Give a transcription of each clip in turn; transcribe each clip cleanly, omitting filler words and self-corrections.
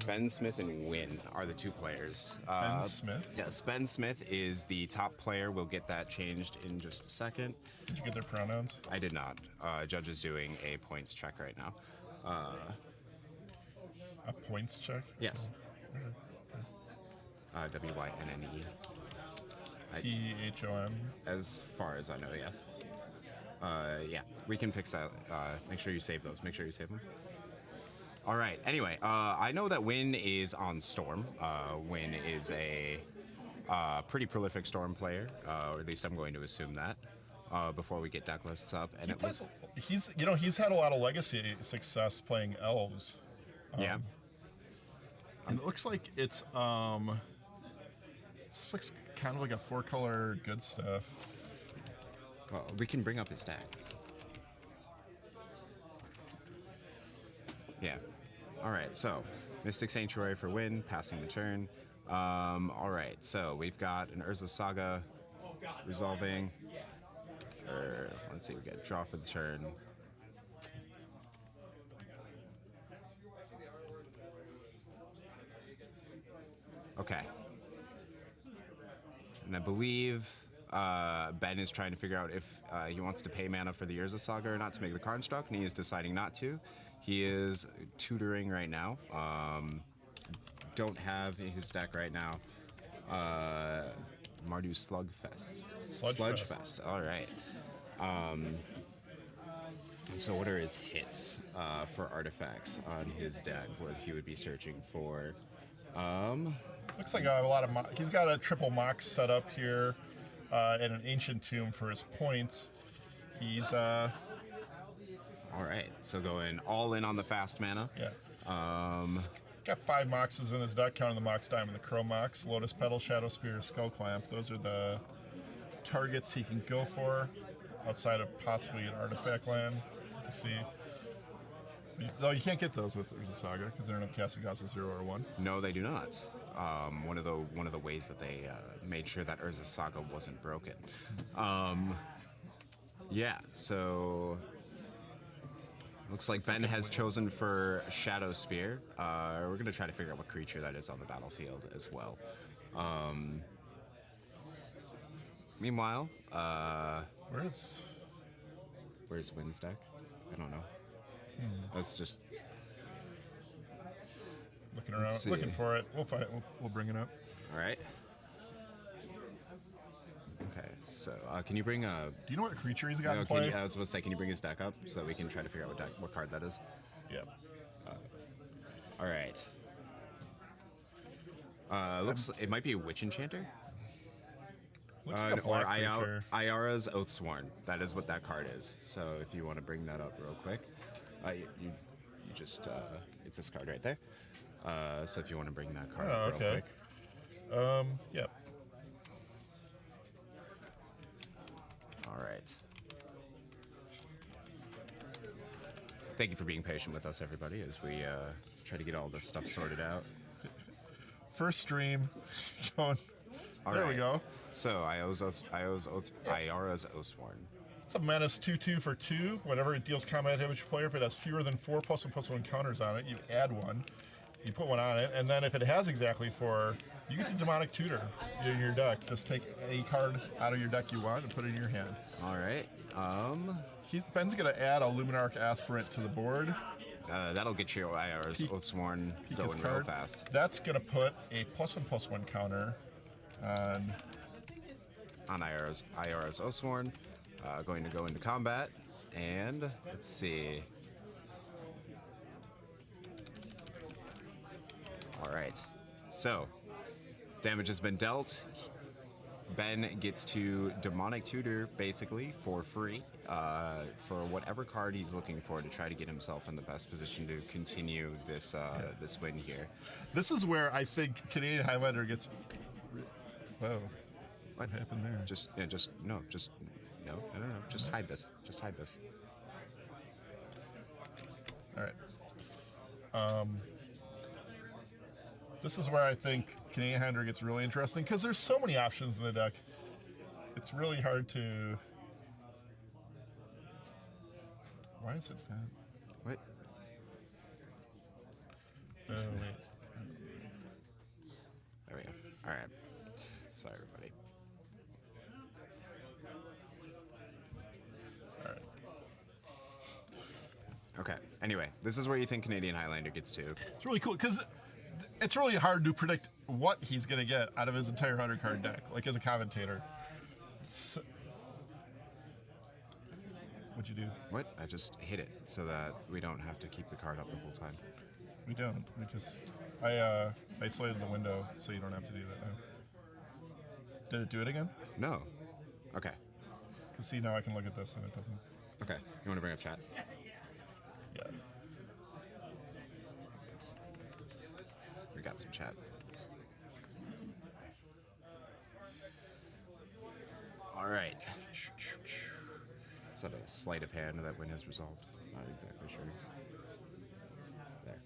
Ben Smith and Wynne are the two players. Ben Smith? Yes, Ben Smith is the top player. We'll get that changed in just a second. Did you get their pronouns? I did not. Judge is doing a points check right now. A points check? Yes. WYNNE. THOM? As far as I know, yes. Yeah, we can fix that. Make sure you save those. Make sure you save them. All right. Anyway, I know that Wynne is on Storm. Wynne is a pretty prolific Storm player, or at least I'm going to assume that. Before we get deck lists up, and he's had a lot of legacy success playing elves. Yeah. And it looks like this looks kind of like a 4-color good stuff. Well, we can bring up his deck. Yeah. All right. So, Mystic Sanctuary for Wynne, passing the turn. All right. So we've got an Urza Saga resolving. Let's see. We got draw for the turn. Okay. And I believe Ben is trying to figure out if he wants to pay mana for the Urza Saga or not to make the construct, and he is deciding not to. He is tutoring right now. Don't have his deck right now. Mardu Sludgefeast. Sludgefeast. All right. So what are his hits for artifacts on his deck? What he would be searching for? Looks like a lot of he's got a triple mox set up here and an ancient tomb for his points. He's all right. So going all in on the fast mana. Yeah. Got 5 moxes in his deck, counting the mox diamond, the crow mox, lotus petal, shadow spear, skull clamp. Those are the targets he can go for outside of possibly an artifact land. You see. Though you can't get those with Urza Saga because they're not casting costs of 0 or 1. No, they do not. One of the ways that they made sure that Urza Saga wasn't broken. Yeah. So looks like Ben has chosen for Shadow Spear. We're gonna try to figure out what creature that is on the battlefield as well. Meanwhile, where's Wynne's deck? I don't know. Let's just looking around, looking for it. We'll find it. We'll bring it up. All right. Okay. So, can you bring a? Do you know what creature he's got in play? I was supposed to say, can you bring his deck up so that we can try to figure out what card that is? Yeah. All right. Looks it might be a Witch Enchanter. Looks like a black creature. Ayara's Oathsworn. That is what that card is. So if you want to bring that up real quick, you just it's this card right there. So if you want to bring that card up real quick. Yep. All right. Thank you for being patient with us, everybody, as we try to get all this stuff sorted out. First stream. Going. There we go. So Ayara's Oathsworn. It's a menace 2/2 for 2. Whenever it deals combat damage to your player, if it has fewer than 4 +1/+1 counters on it, you add 1. You put 1 on it, and then if it has exactly 4, you get to Demonic Tutor in your deck. Just take a card out of your deck you want and put it in your hand. All right. Ben's gonna add a Luminarch Aspirant to the board. That'll get your Ayara's Oathsworn going real fast. That's gonna put a +1/+1 counter on Ayara's Oathsworn. Going to go into combat, and let's see. All right, so damage has been dealt. Ben gets to Demonic Tutor basically for free for whatever card he's looking for to try to get himself in the best position to continue this this win here. This is where I think Canadian Highlander gets. Whoa. What happened there? Just no. Just hide this. Just hide this. All right. This is where I think Canadian Highlander gets really interesting because there's so many options in the deck. It's really hard to. Why is it that? What? Oh wait. All right. Sorry, everybody. All right. Okay. Anyway, this is where you think Canadian Highlander gets to. It's really cool because it's really hard to predict what he's going to get out of his entire 100 card deck, like as a commentator. So, what'd you do? What? I just hit it so that we don't have to keep the card up the whole time. We don't. We just. I isolated the window so you don't have to do that now. Did it do it again? No. Okay. Because see, now I can look at this and it doesn't. Okay. You want to bring up chat? Yeah. We got some chat. All right. Is that a sleight of hand that Wynne has resolved? Not exactly sure. There.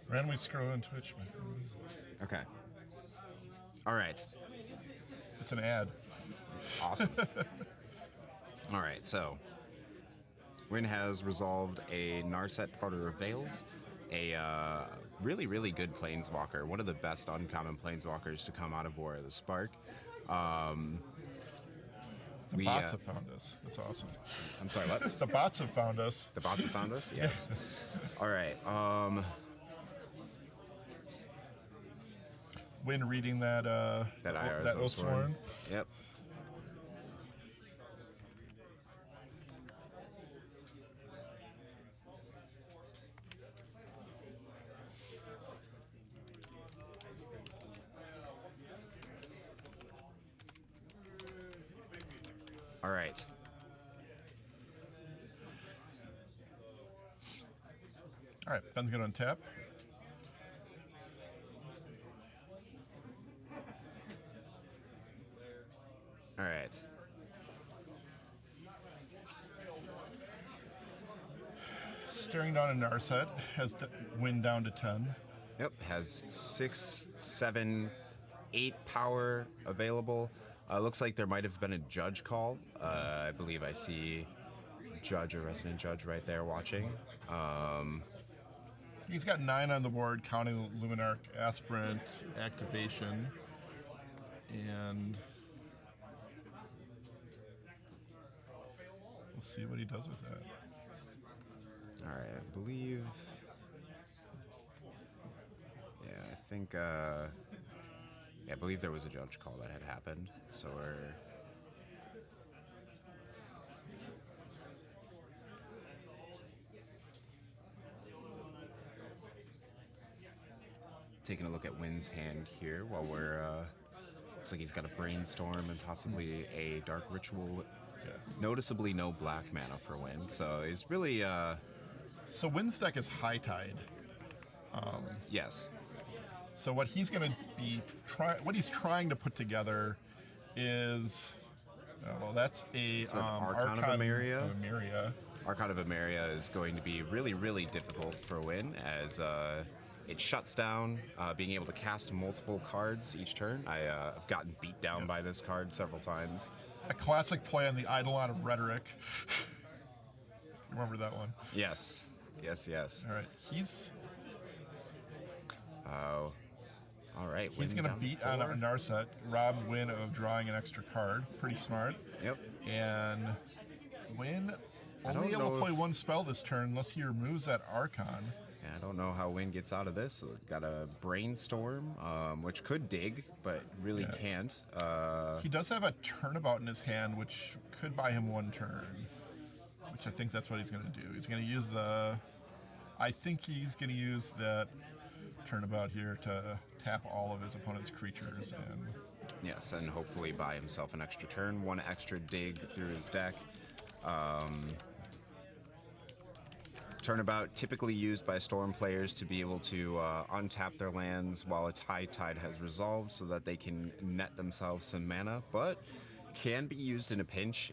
Randomly scroll on Twitch. Okay. All right. It's an ad. Awesome. All right, so Wynne has resolved a Narset Porter of Veils, a really, really good Planeswalker, one of the best uncommon Planeswalkers to come out of War of the Spark. The bots have found us. That's awesome. I'm sorry, what? The bots have found us. The bots have found us? Yes. All right. Wynne reading that That IRS that Oathsworn. Yep. All right. All right, Ben's gonna untap. All right. Staring down a Narset has Wynne down to 10. Yep. Has 6, 7, 8 power available. Looks like there might have been a judge call. I believe I see judge or resident judge right there watching. He's got 9 on the board, counting Luminarch, Aspirant, Activation, and we'll see what he does with that. All right, I believe. Yeah, I think. Yeah, I believe there was a judge call that had happened. So we're. Taking a look at Wynne's hand here while we're. Looks like he's got a brainstorm and possibly a dark ritual. Yeah. Noticeably no black mana for Wynne, so he's really. So Wynne's deck is High Tide. Yes. So what he's going to be what he's trying to put together is, well, that's It's an Archon of Emeria. Emeria. Archon of Emeria is going to be really, really difficult for Wynne as it shuts down being able to cast multiple cards each turn. I've gotten beat down by this card several times. A classic play on the Eidolon of Rhetoric. You remember that one? Yes. Yes, yes. All right, he's All right. he's Wynne going to down beat 4. on a Narset, rob Wynne of drawing an extra card. Pretty smart. Yep. And Wynne don't only able know to play if- one spell this turn unless he removes that Archon. Yeah, I don't know how Wynne gets out of this. Got a brainstorm, which could dig, but really can't. He does have a turnabout in his hand, which could buy him one turn. Which I think that's what he's going to do. He's going to use I think he's going to use that turnabout here to tap all of his opponent's creatures. And Yes, and hopefully buy himself an extra turn, one extra dig through his deck. Turnabout typically used by Storm players to be able to untap their lands while a High Tide has resolved so that they can net themselves some mana, but can be used in a pinch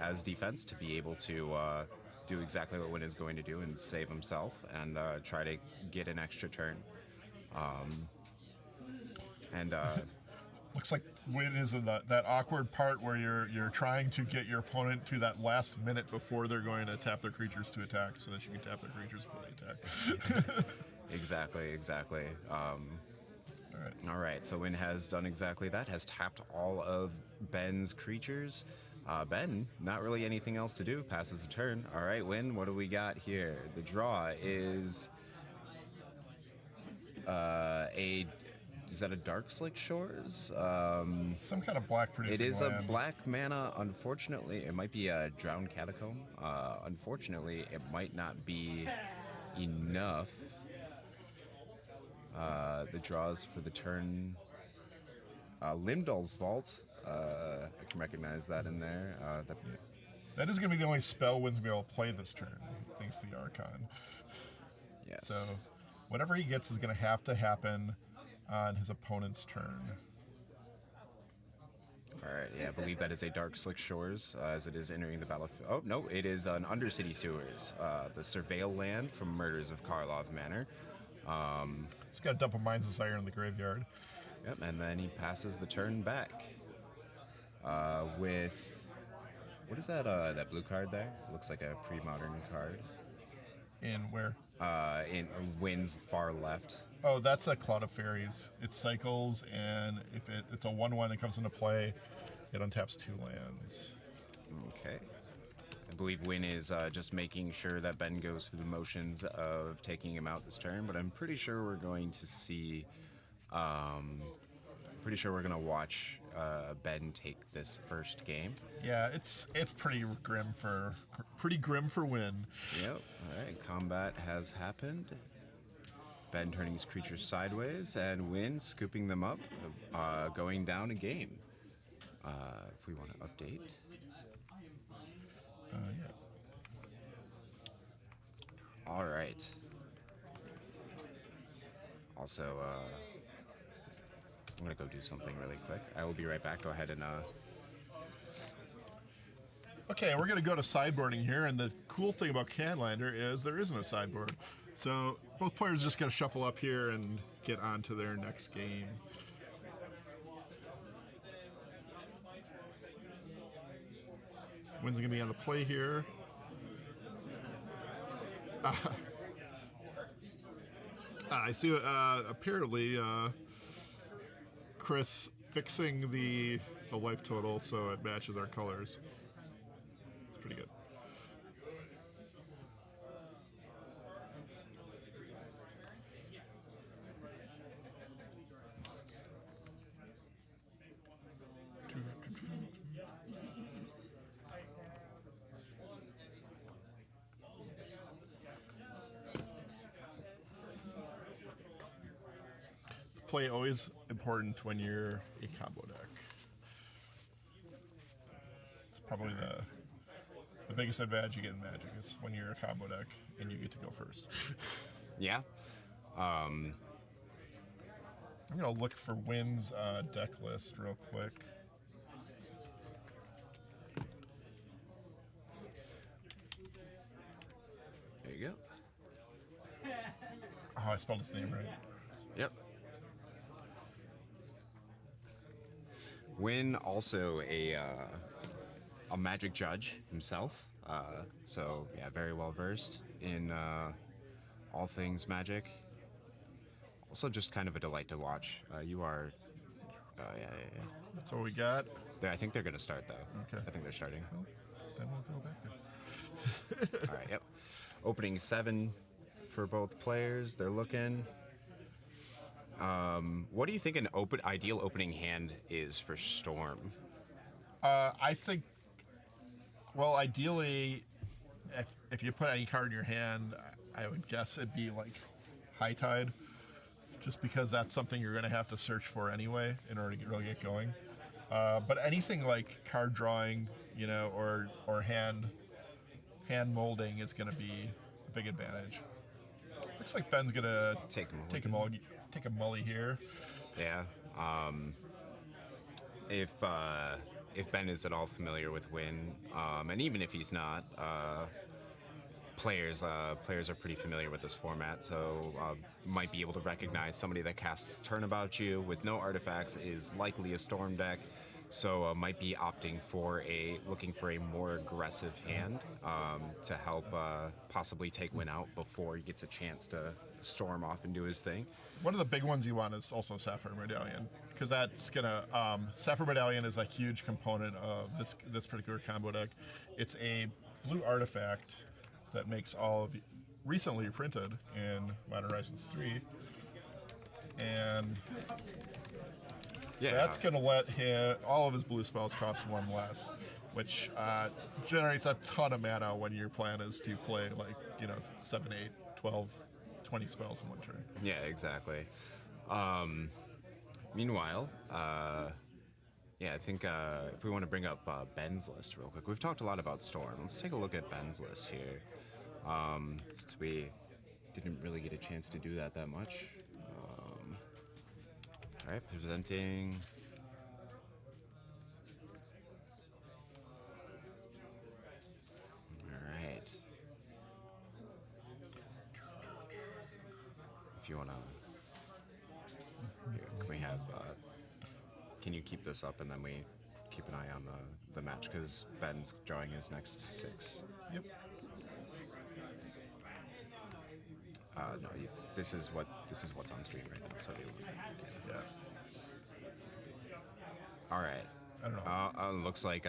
as defense to be able to do exactly what Wynne is going to do and save himself and try to get an extra turn. looks like Wynne is in that awkward part where you're trying to get your opponent to that last minute before they're going to tap their creatures to attack, so that you can tap their creatures before they attack. Exactly. All right. All right, so Wynne has done exactly that, has tapped all of Ben's creatures. Ben, not really anything else to do, passes the turn. All right, Wynne, what do we got here? The draw is a. Is that a Dark Slick Shores? Some kind of black producing It is land. a black mana. Unfortunately, it might be a Drowned Catacomb. Unfortunately, it might not be enough. The draws for the turn. Limdal's Vault. I can recognize that in there. That is going to be the only spell Wynn's going to be able to play this turn, thanks to the Archon. Yes. So whatever he gets is going to have to happen on his opponent's turn. All right. Yeah, I believe that is a Dark Slick Shores, as it is entering the battlefield. Oh no, it is an Undercity Sewers, the Surveil land from Murders of Karlov Manor. He's got to dump a Mind's Desire in the graveyard. Yep, and then he passes the turn back with what is that? That blue card there? Looks like a pre-modern card. In where? In Wynn's far left. Oh, that's a Cloud of Fairies. It cycles, and if it's a 1/1 that comes into play, it untaps 2 lands. Okay. I believe Wynne is just making sure that Ben goes through the motions of taking him out this turn, but I'm pretty sure we're going to see. Pretty sure we're going to watch Ben take this first game. Yeah, it's pretty grim for Wynne. Yep. All right. Combat has happened. Ben turning his creatures sideways, and Wynne scooping them up, going down a game. If we want to update. Yeah. All right. Also, I'm going to go do something really quick. I will be right back. Go ahead and... Okay, we're going to go to sideboarding here, and the cool thing about Canlander is there isn't a sideboard. So both players just got to shuffle up here and get on to their next game. Wynne's going to be on the play here. I see, apparently, Chris fixing the life total so it matches our colors. It's pretty good. Play always important when you're a combo deck. It's probably the biggest advantage you get in Magic is when you're a combo deck and you get to go first. Yeah. I'm gonna look for Wynne's deck list real quick. There you go. Oh, I spelled his name right. Yep. Wynne also a Magic judge himself, so yeah, very well versed in all things Magic. Also, just kind of a delight to watch. You are, yeah. That's what we got. I think they're gonna start though. Okay. I think they're starting. Well, then we'll go back there. All right. Yep. Opening 7 for both players. They're looking. What do you think an ideal opening hand is for Storm? I think, well, ideally, if you put any card in your hand, I would guess it'd be like High Tide, just because that's something you're going to have to search for anyway in order to really get going. But anything like card drawing, or hand molding is going to be a big advantage. Looks like Ben's going to take a mully here. Yeah. If Ben is at all familiar with Wynne, and even if he's not, players are pretty familiar with this format, so might be able to recognize somebody that casts Turnabout You with no artifacts is likely a Storm deck. So might be opting for looking for a more aggressive hand to help possibly take Wynne out before he gets a chance to storm off and do his thing. One of the big ones you want is also Sapphire Medallion, because that's gonna Sapphire Medallion is a huge component of this particular combo deck. It's a blue artifact that makes all of recently printed in Modern Horizons 3, and that's going to let all of his blue spells cost 1 less, which generates a ton of mana when your plan is to play 7, 8, 12, 20 spells in one turn. Yeah, exactly. Meanwhile, I think if we want to bring up Ben's list real quick, we've talked a lot about Storm. Let's take a look at Ben's list here, since we didn't really get a chance to do that much. All right, presenting. All right. If you want to, can we have? Can you keep this up and then we keep an eye on the match because Ben's drawing his next 6. Yep. No, this is what's on stream right now. So yeah. All right. I don't know. Looks like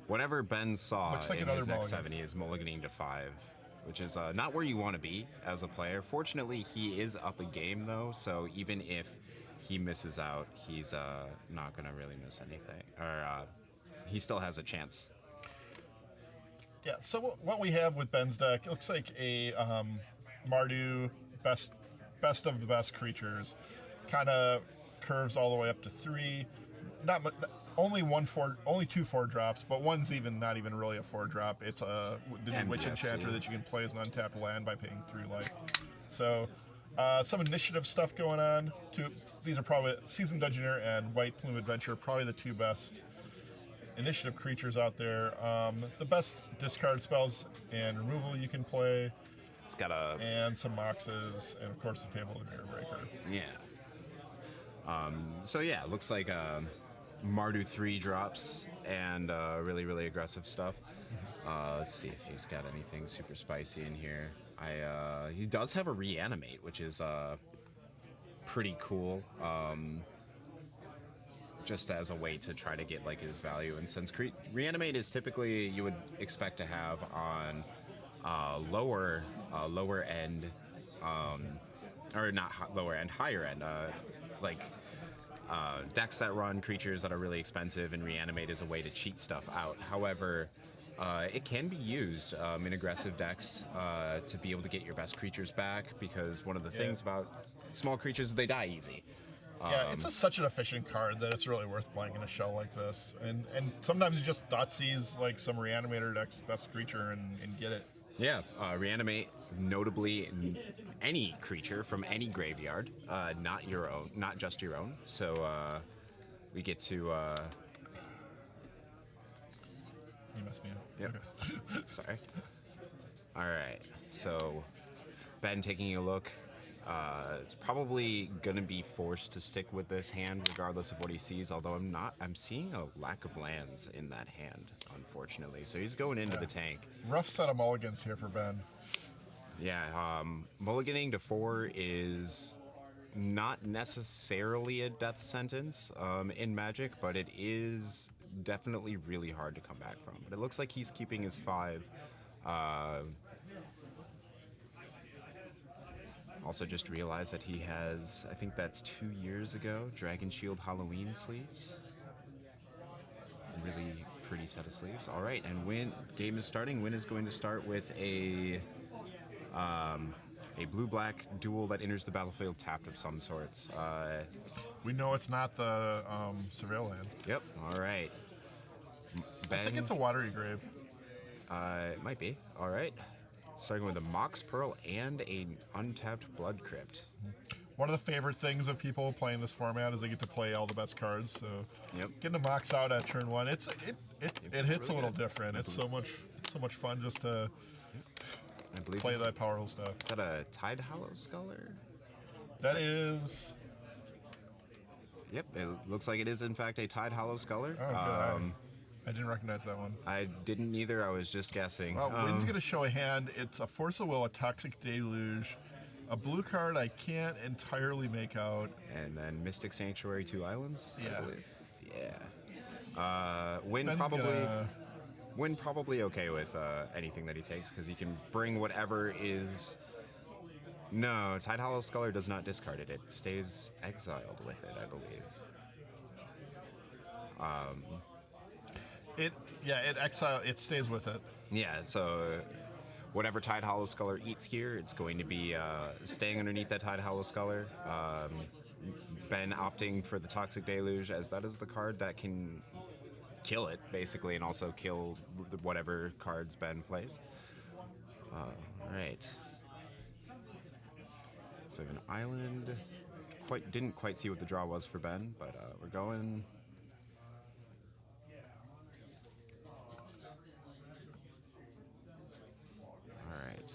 whatever Ben saw Looks like in another his mulligan. X70 is mulliganing to 5, which is not where you want to be as a player. Fortunately, he is up a game though, so even if he misses out, he's not gonna really miss anything, or he still has a chance. Yeah. So what we have with Ben's deck, it looks like a Mardu best of the best creatures, kind of curves all the way up to 3. Only 2 4-drops, but one's not even really a 4-drop. It's the new Witch Enchanter that you can play as an untapped land by paying 3 life. So some initiative stuff going on. These are probably Seasoned Dungeoneer and White Plume Adventure, probably the 2 best initiative creatures out there. The best discard spells and removal you can play. It's got and some Moxes, and of course the Fable of the Mirror Breaker. Yeah. So yeah, it looks like Mardu 3 drops and really, really aggressive stuff. Let's see if he's got anything super spicy in here. He does have a Reanimate, which is pretty cool. Just as a way to try to get his value, and since Reanimate is typically you would expect to have on lower end, or not lower end, higher end, decks that run creatures that are really expensive, and Reanimate is a way to cheat stuff out. However, it can be used in aggressive decks to be able to get your best creatures back, because one of the things about small creatures is they die easy. It's such an efficient card that it's really worth playing in a shell like this. And sometimes you just seize some Reanimator deck's best creature and get it. Yeah, Reanimate, notably any creature from any graveyard, not your own, not just your own. So we get to. You messed me up. Yep. Okay. Sorry. All right. So Ben taking a look. It's probably going to be forced to stick with this hand regardless of what he sees, although I'm seeing a lack of lands in that hand, unfortunately. So he's going into the tank. Rough set of mulligans here for Ben. Yeah, mulliganing to 4 is not necessarily a death sentence in Magic, but it is definitely really hard to come back from. But it looks like he's keeping his 5. Also just realized that he has, I think that's 2 years ago, Dragon Shield Halloween sleeves. Really pretty set of sleeves. All right, and Wynne, game is starting. Wynne is going to start with a blue-black duel that enters the battlefield tapped of some sorts. We know it's not the Surveil land. Yep, all right. Ben, I think it's a Watery Grave. it might be. All right. Starting with a Mox Pearl and an untapped Blood Crypt. One of the favorite things of people playing this format is they get to play all the best cards. So getting a Mox out at turn 1, it hits really a little different. It's so much fun just to play that powerful stuff. Is that a Tide Hollow Sculler? That is. Yep, it looks like it is in fact a Tide Hollow Sculler. Oh, good. I didn't recognize that one. I didn't either. I was just guessing. Well, Wynne's going to show a hand. It's a Force of Will, a Toxic Deluge, a blue card I can't entirely make out. And then Mystic Sanctuary, 2 islands. Yeah. I believe. Yeah. Wynne probably okay with anything that he takes because he can bring whatever is. No, Tide Hollow Sculler does not discard it. It stays exiled with it, I believe. It stays with it. Yeah, so whatever Tide Hollow Sculler eats here, it's going to be staying underneath that Tide Hollow Sculler. Ben opting for the Toxic Deluge, as that is the card that can kill it, basically, and also kill whatever cards Ben plays. Alright. So we have an island. Didn't quite see what the draw was for Ben, but we're going. Alright.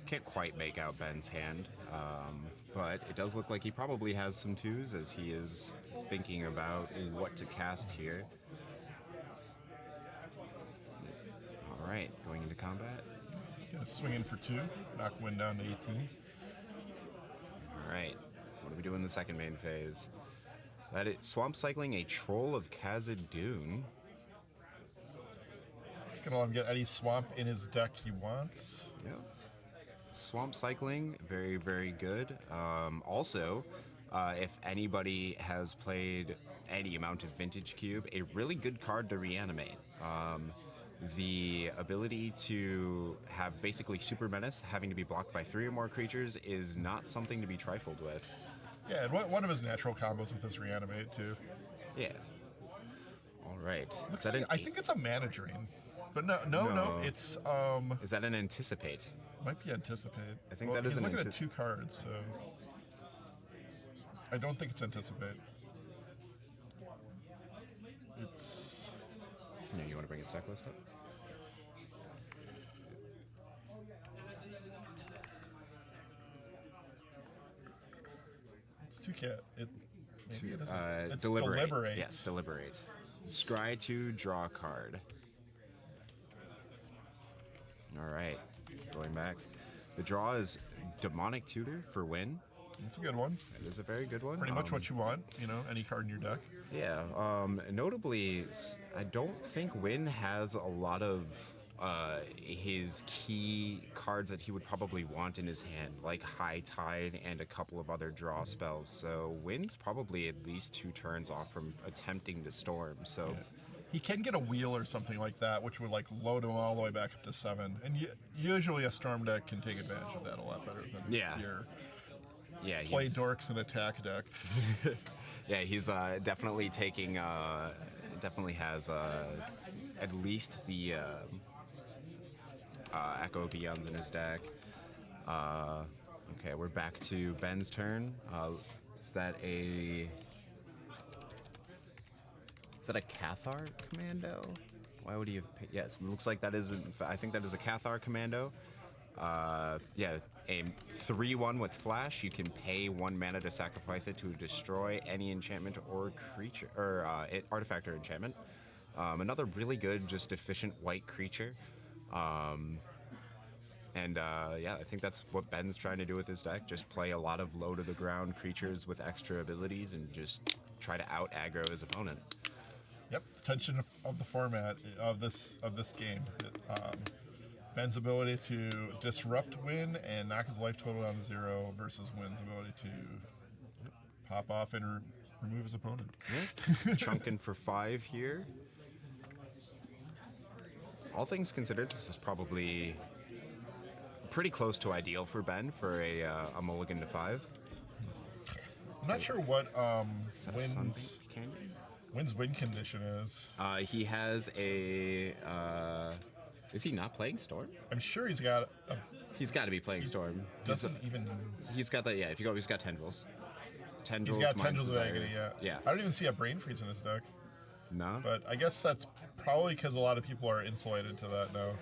Can't quite make out Ben's hand, but it does look like he probably has some twos as he is thinking about what to cast here. All right, going into combat. Gonna swing in for 2, knock Wynne down to 18. All right, what do we do in the second main phase? That is Swamp Cycling a Troll of Khazad-dûn. It's gonna let him get any swamp in his deck he wants. Yep. Swamp Cycling, very, very good. Also, if anybody has played any amount of Vintage Cube, a really good card to reanimate. The ability to have basically Super Menace having to be blocked by 3 or more creatures is not something to be trifled with. Yeah, and one of his natural combos with this reanimate too. Yeah. All right. I think it's a Mana Drain, but no, it's Is that an Anticipate? Might be Anticipate. I think that is an Anticipate. He's looking at 2 cards, so I don't think it's Anticipate. It's. Yeah, you want to bring his deck list up? It's 2 cat. It's Deliberate. Yes, Deliberate. Scry to draw a card. All right, going back. The draw is Demonic Tutor for Wynne. It's a good one. It is a very good one. Pretty much what you want, any card in your deck. Yeah. Notably, I don't think Wynne has a lot of his key cards that he would probably want in his hand, like High Tide and a couple of other draw spells. So Wynne's probably at least 2 turns off from attempting to storm. So. Yeah. He can get a wheel or something like that, which would load him all the way back up to 7. And usually a storm deck can take advantage of that a lot better than your play dorks and attack deck. Yeah, he's definitely taking. Definitely has at least the Echo Beyonds in his deck. Okay, we're back to Ben's turn. Is that a Cathar Commando? Why would he have? Yes, it looks like that is. I think that is a Cathar Commando. Yeah, a 3/1 with flash. You can pay 1 mana to sacrifice it to destroy any enchantment or creature or artifact or enchantment. Another really good, just efficient white creature. Yeah, I think that's what Ben's trying to do with his deck. Just play a lot of low to the ground creatures with extra abilities and just try to out aggro his opponent. Yep, the tension of the format of this game. Ben's ability to disrupt Wynne and knock his life total down to 0 versus Wynne's ability to pop off and remove his opponent. Yeah. Chunking for 5 here. All things considered, this is probably pretty close to ideal for Ben for a mulligan to 5. I'm not sure what Is that a Sunbeam Canyon? Wynne's win condition is. He has a. Is he not playing Storm? I'm sure he's got a. He's got to be playing Storm. He's got that. Yeah, if you go, he's got Tendrils. He's got Tendrils of Agony. Yeah. I don't even see a Brain Freeze in his deck. No? But I guess that's probably because a lot of people are insulated to that now.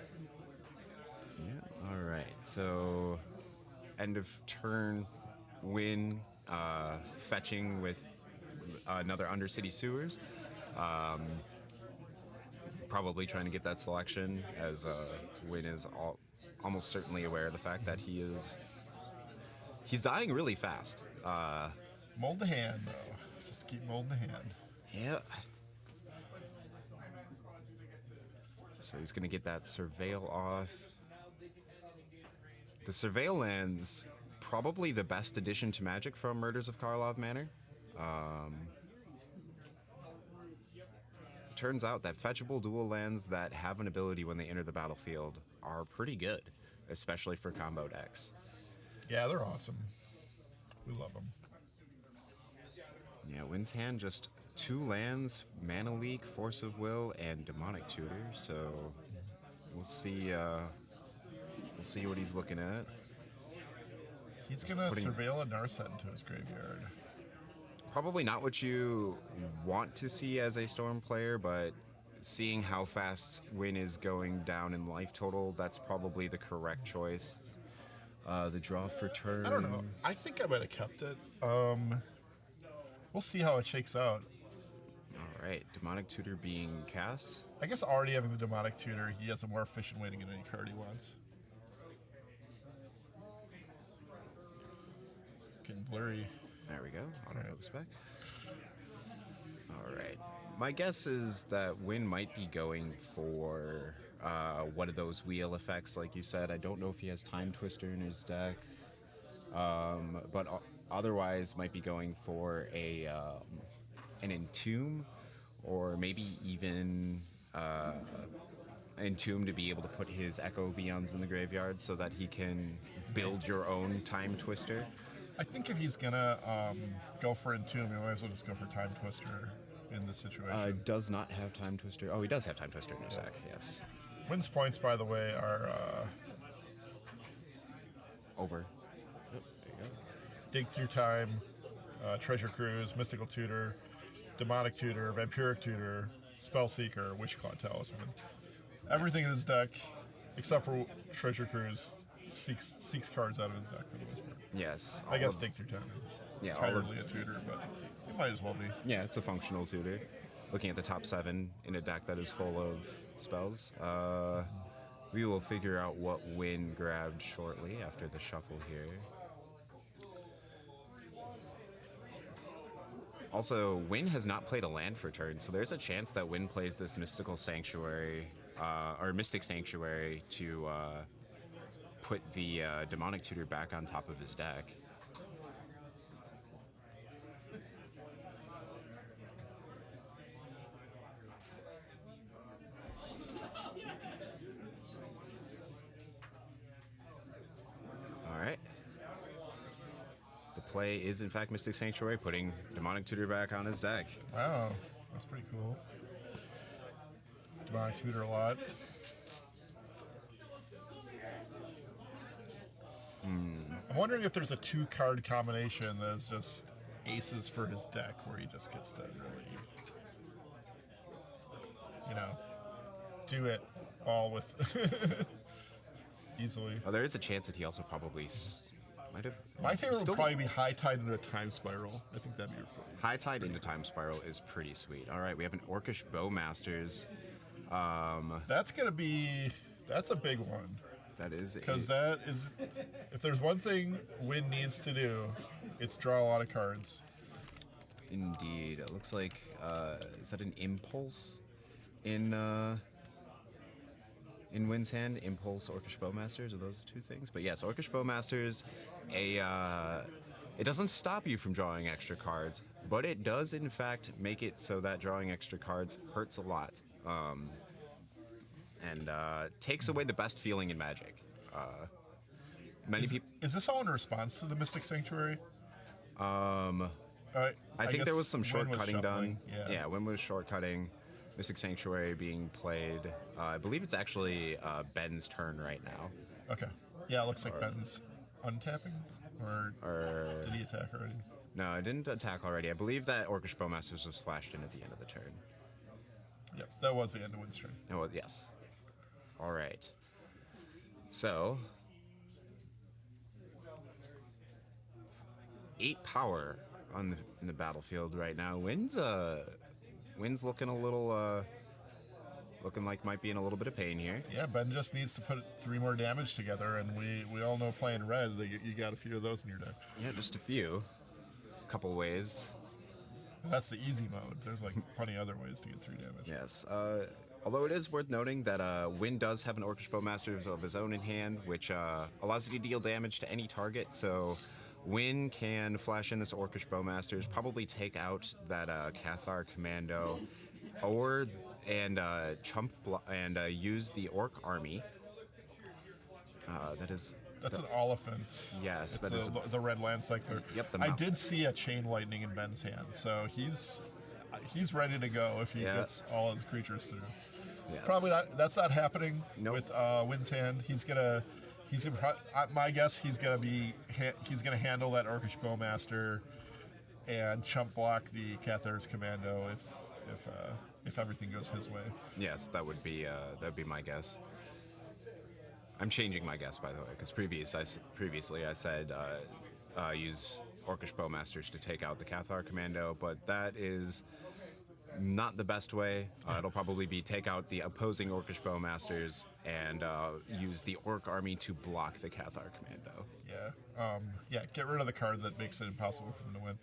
Yeah. All right. So, end of turn, Wynne fetching with another Undercity Sewers. Probably trying to get that selection, as Wynne is almost certainly aware of the fact that he's dying really fast. Mold the hand, though. Just keep molding the hand. Yeah. So he's going to get that Surveil off. The Surveil lands probably the best addition to Magic from Murders of Karlov Manor. Turns out that fetchable dual lands that have an ability when they enter the battlefield are pretty good, especially for combo decks. Yeah, they're awesome. We love them. Yeah, Wynne's hand just 2 lands, Mana Leak, Force of Will, and Demonic Tutor. So we'll see what he's looking at. He's gonna surveil a Narset into his graveyard. Probably not what you want to see as a Storm player, but seeing how fast Wynne is going down in life total, that's probably the correct choice. The draw for turn. I don't know. I think I might have kept it. We'll see how it shakes out. All right, Demonic Tutor being cast. I guess already having the Demonic Tutor, he has a more efficient way to get any card he wants. Getting blurry. There we go. Autofocus back. All right. My guess is that Wynne might be going for one of those wheel effects, like you said. I don't know if he has Time Twister in his deck, but otherwise might be going for an Entomb, or maybe even Entomb to be able to put his Echo Vions in the graveyard so that he can build your own Time Twister. I think if he's gonna go for Entomb, he might as well just go for Time Twister in this situation. Does not have Time Twister. Oh, he does have Time Twister in his deck, yes. Wynne's points, by the way, are Over. Yep, there you go. Dig Through Time, Treasure Cruise, Mystical Tutor, Demonic Tutor, Vampiric Tutor, Spellseeker, Witchclaw Talisman. Everything in his deck, except for Treasure Cruise, seeks cards out of his deck for the most part. Yes. I guess Dig Through Time is entirely a tutor, but it might as well be. Yeah, it's a functional tutor. Looking at the top 7 in a deck that is full of spells, we will figure out what Wynne grabbed shortly after the shuffle here. Also, Wynne has not played a land for turn, so there's a chance that Wynne plays this Mystical Sanctuary, or Mystic Sanctuary to put the Demonic Tutor back on top of his deck. Alright. The play is in fact Mystic Sanctuary, putting Demonic Tutor back on his deck. Wow, that's pretty cool. Demonic Tutor a lot. I'm wondering if there's a 2-card combination that is just aces for his deck, where he just gets to really, do it all with easily. Oh, there is a chance that he also probably might have. My favorite would probably be High Tide into a Time Spiral. I think that'd be pretty. High Tide into Time Spiral is pretty sweet. All right, we have an Orcish Bowmasters. That's a big one. That is Because that is, if there's one thing Wynne needs to do, it's draw a lot of cards. Indeed. It looks like, is that an Impulse in Wynne's hand? Impulse, Orcish Bowmasters, are those the 2 things? But yes, Orcish Bowmasters, it doesn't stop you from drawing extra cards, but it does in fact make it so that drawing extra cards hurts a lot. And takes away the best feeling in Magic. Many people. Is this all in response to the Mystic Sanctuary? I think there was some shortcutting done. Yeah, Wynne was shortcutting. Mystic Sanctuary being played. I believe it's actually Ben's turn right now. Okay. Yeah, it looks like Ben's untapping, or did he attack already? No, it didn't attack already. I believe that Orcish Bowmasters was flashed in at the end of the turn. Yep, that was the end of Wynne's turn. Oh, yes. All right. So, 8 power in the battlefield right now. Wynne's looking a little looking like might be in a little bit of pain here. Yeah, Ben just needs to put 3 more damage together, and we all know playing red that you got a few of those in your deck. Yeah, just a few. A couple ways. That's the easy mode. There's like plenty of other ways to get 3 damage. Yes. Although it is worth noting that Wynne does have an Orcish Bowmaster of his own in hand, which allows you to deal damage to any target. So Wynne can flash in this Orcish Bowmasters, probably take out that Cathar Commando, and use the Orc army. That's an Oliphant. Yes, it's the red land cycler. Yep, I did see a chain lightning in Ben's hand, so he's ready to go if he gets all his creatures through. Yes. Probably not. That's not happening with Wynne's hand. My guess he's gonna handle that Orcish Bowmaster and chump block the Cathar's Commando if everything goes his way. Yes, that would be my guess. I'm changing my guess, by the way, because previously I said use Orcish Bowmasters to take out the Cathar Commando, but that is not the best way. It'll probably be take out the opposing Orcish Bowmasters and use the Orc army to block the Cathar Commando. Yeah. Get rid of the card that makes it impossible for him to win.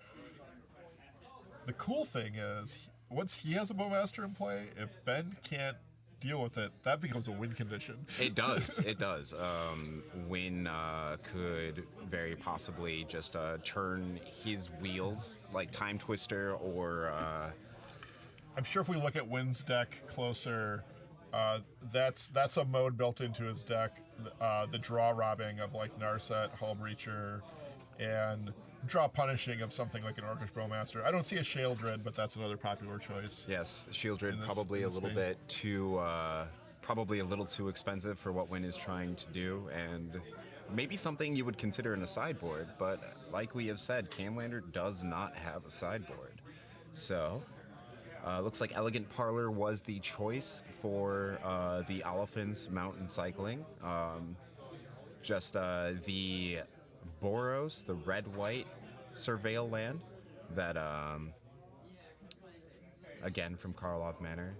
The cool thing is, once he has a Bowmaster in play, if Ben can't deal with it, that becomes a win condition. It does. It does. Wynne could very possibly just turn his wheels like Time Twister or. I'm sure if we look at Wynne's deck closer, that's a mode built into his deck. The draw robbing of like Narset, Hull Breacher, and draw punishing of something like an Orcish Bowmaster. I don't see a Sheoldred, but that's another popular choice. Yes, Sheoldred probably a little bit too, probably a little too expensive for what Wynne is trying to do, and maybe something you would consider in a sideboard. But like we have said, Canlander does not have a sideboard, so. Looks like Elegant Parlor was the choice for the Oliphant's Mountain Cycling. Just the Boros, the red-white Surveil land that, again, from Karlov Manor.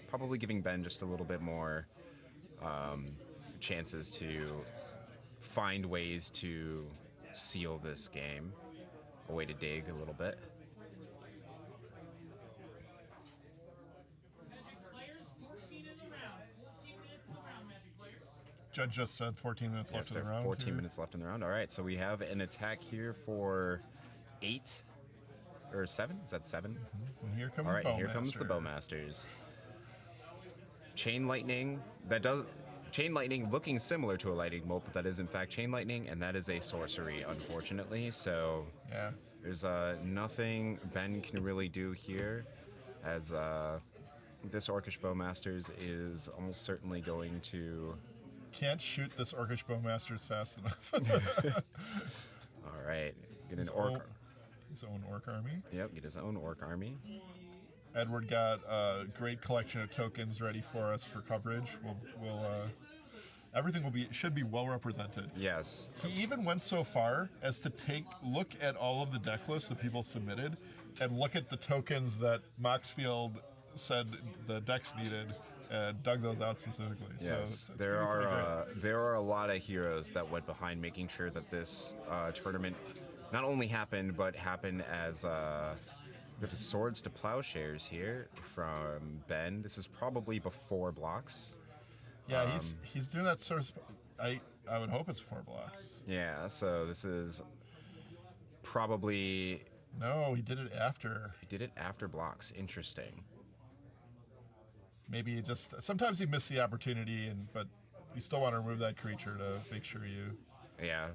Probably giving Ben just a little bit more chances to find ways to seal this game. A way to dig a little bit. Judge just said 14 minutes left in the round. 14 minutes left in the round. All right, so we have an attack here for 8 or 7. Is that 7? Mm-hmm. And here comes all right, here comes the Bowmasters. Chain Lightning. Chain Lightning looking similar to a Lightning Bolt, but that is in fact Chain Lightning, and that is a sorcery, unfortunately. So yeah, there's nothing Ben can really do here, as this Orcish Bowmasters is almost certainly going to. Can't shoot this Orcish Bowmasters fast enough. All right, get his own Orc army. Yep, get his own Orc army. Edward got a great collection of tokens ready for us for coverage. Everything should be well represented. Yes. He even went so far as to look at all of the deck lists that people submitted and look at the tokens that Moxfield said the decks needed. Dug those out specifically. Yes, so there are a lot of heroes that went behind making sure that this tournament not only happened, but happened as we have Swords to Plowshares here from Ben. This is probably before blocks. Yeah, he's doing that sort of. I would hope it's 4 blocks. Yeah, so this is probably. No, he did it after. He did it after blocks. Interesting. Maybe sometimes you miss the opportunity, but you still want to remove that creature to make sure you. Yeah,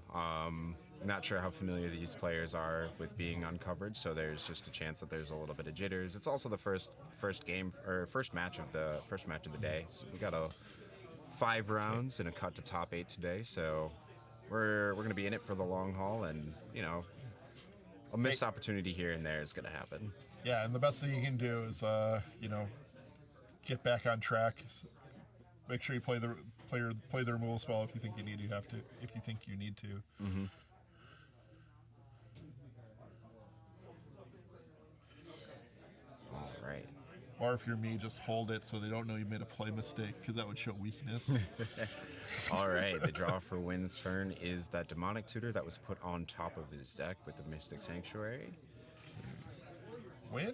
not sure how familiar these players are with being on coverage, so there's just a chance that there's a little bit of jitters. It's also the first match of the day. So we got 5 rounds and a cut to top 8 today, so we're going to be in it for the long haul, and a missed opportunity here and there is going to happen. Yeah, and the best thing you can do is, get back on track. Make sure you play the removal spell if you think you need. You have to. If you think you need to. Mm-hmm. All right. Or if you're me, just hold it so they don't know you made a play mistake, because that would show weakness. All right, the draw for Wynne's turn is that Demonic Tutor that was put on top of his deck with the Mystic Sanctuary. Wynne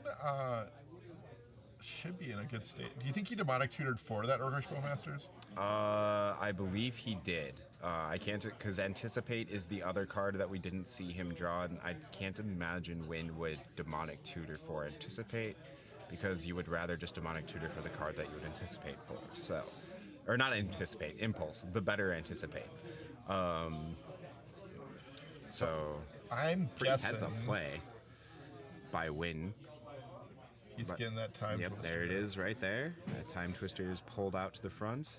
should be in a good state. Do you think he Demonic Tutored for that Orcish Bowmasters? I believe he did. I can't, because Anticipate is the other card that we didn't see him draw, and I can't imagine Wynne would Demonic Tutor for Anticipate, because you would rather just Demonic Tutor for the card that you would anticipate for. So, or not Anticipate, Impulse, the better Anticipate. So, I'm pretty guessing heads up play by Wynne. He's getting that time. Yep, there it is right there. That Time Twister is pulled out to the front.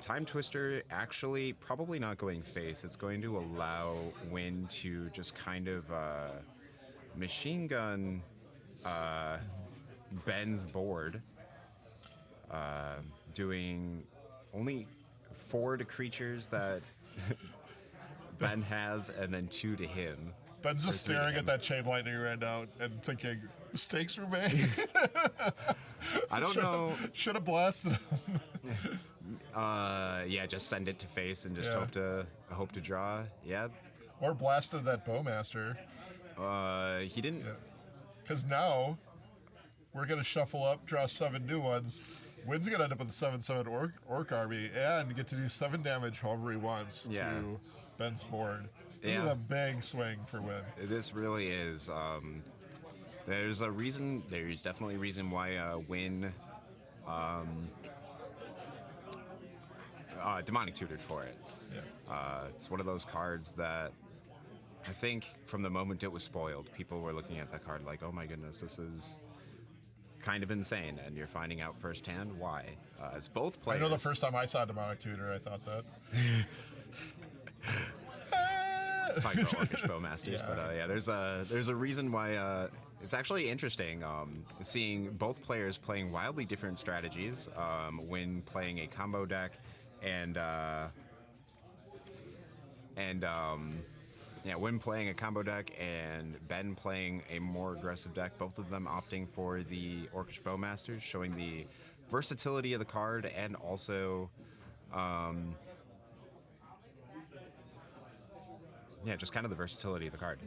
Time Twister actually probably not going face. It's going to allow Wynne to just kind of machine gun Ben's board, doing only 4 to creatures that Ben has, and then 2 to him. Ben's just staring at that Chain Lightning right now and thinking, mistakes were made. I don't know. Should have blasted him. Yeah, just send it to face and just hope to draw. Yeah. Or blasted that Bowmaster. He didn't. Because now we're gonna shuffle up, draw 7 new ones. Wynne's gonna end up with a 7/7 orc army and get to do 7 damage however he wants to Ben's board. This is a big swing for Wynne. This really is. There's a reason. There's definitely a reason why Wynne Demonic Tutored for it. Yeah. It's one of those cards that I think from the moment it was spoiled, people were looking at that card like, oh my goodness, this is kind of insane. And you're finding out firsthand why. As both players. I know the first time I saw Demonic Tutor, I thought that. Let's talk about Orcish Bowmasters, but there's a reason why it's actually interesting seeing both players playing wildly different strategies when playing a combo deck when playing a combo deck and Ben playing a more aggressive deck, both of them opting for the Orcish Bowmasters, showing the versatility of the card and also just kind of the versatility of the card.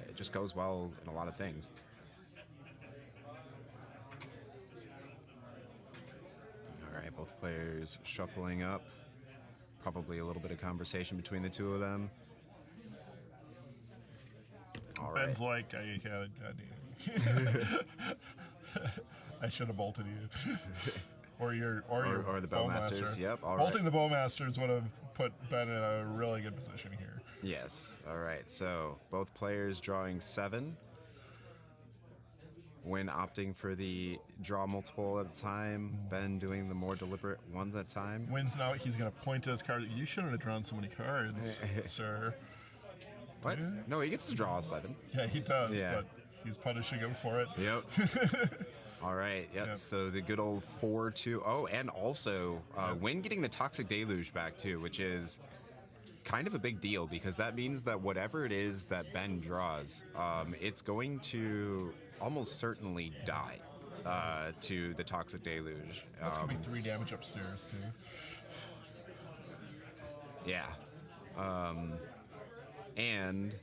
It just goes well in a lot of things. All right, both players shuffling up. Probably a little bit of conversation between the two of them. All Ben's right. like, I should have bolted you. or the Bowmasters. Yep. All Bolting the Bowmasters would have put Ben in a really good position here. Yes. All right. So both players drawing 7. Wynne opting for the draw multiple at a time. Ben doing the more deliberate ones at a time. Wynne's now, he's going to point to his card. You shouldn't have drawn so many cards, sir. What? No, he gets to draw 7. Yeah, he does, but he's punishing him for it. Yep. All right. Yep. So the good old 4-2. Oh, and also Wynne getting the Toxic Deluge back too, which is kind of a big deal because that means that whatever it is that Ben draws, it's going to almost certainly die to the Toxic Deluge. That's going to be 3 damage upstairs too. Yeah. And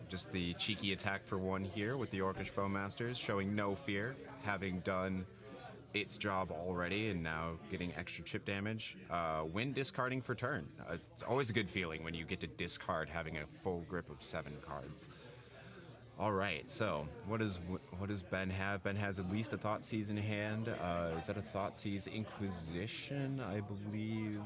just the cheeky attack for 1 here with the Orcish Bowmasters, showing no fear, having done its job already and now getting extra chip damage. Wynne discarding for turn. It's always a good feeling when you get to discard having a full grip of 7 cards. All right, so what does Ben have? Ben has at least a Thoughtseize in hand. Is that a Thoughtseize Inquisition, I believe?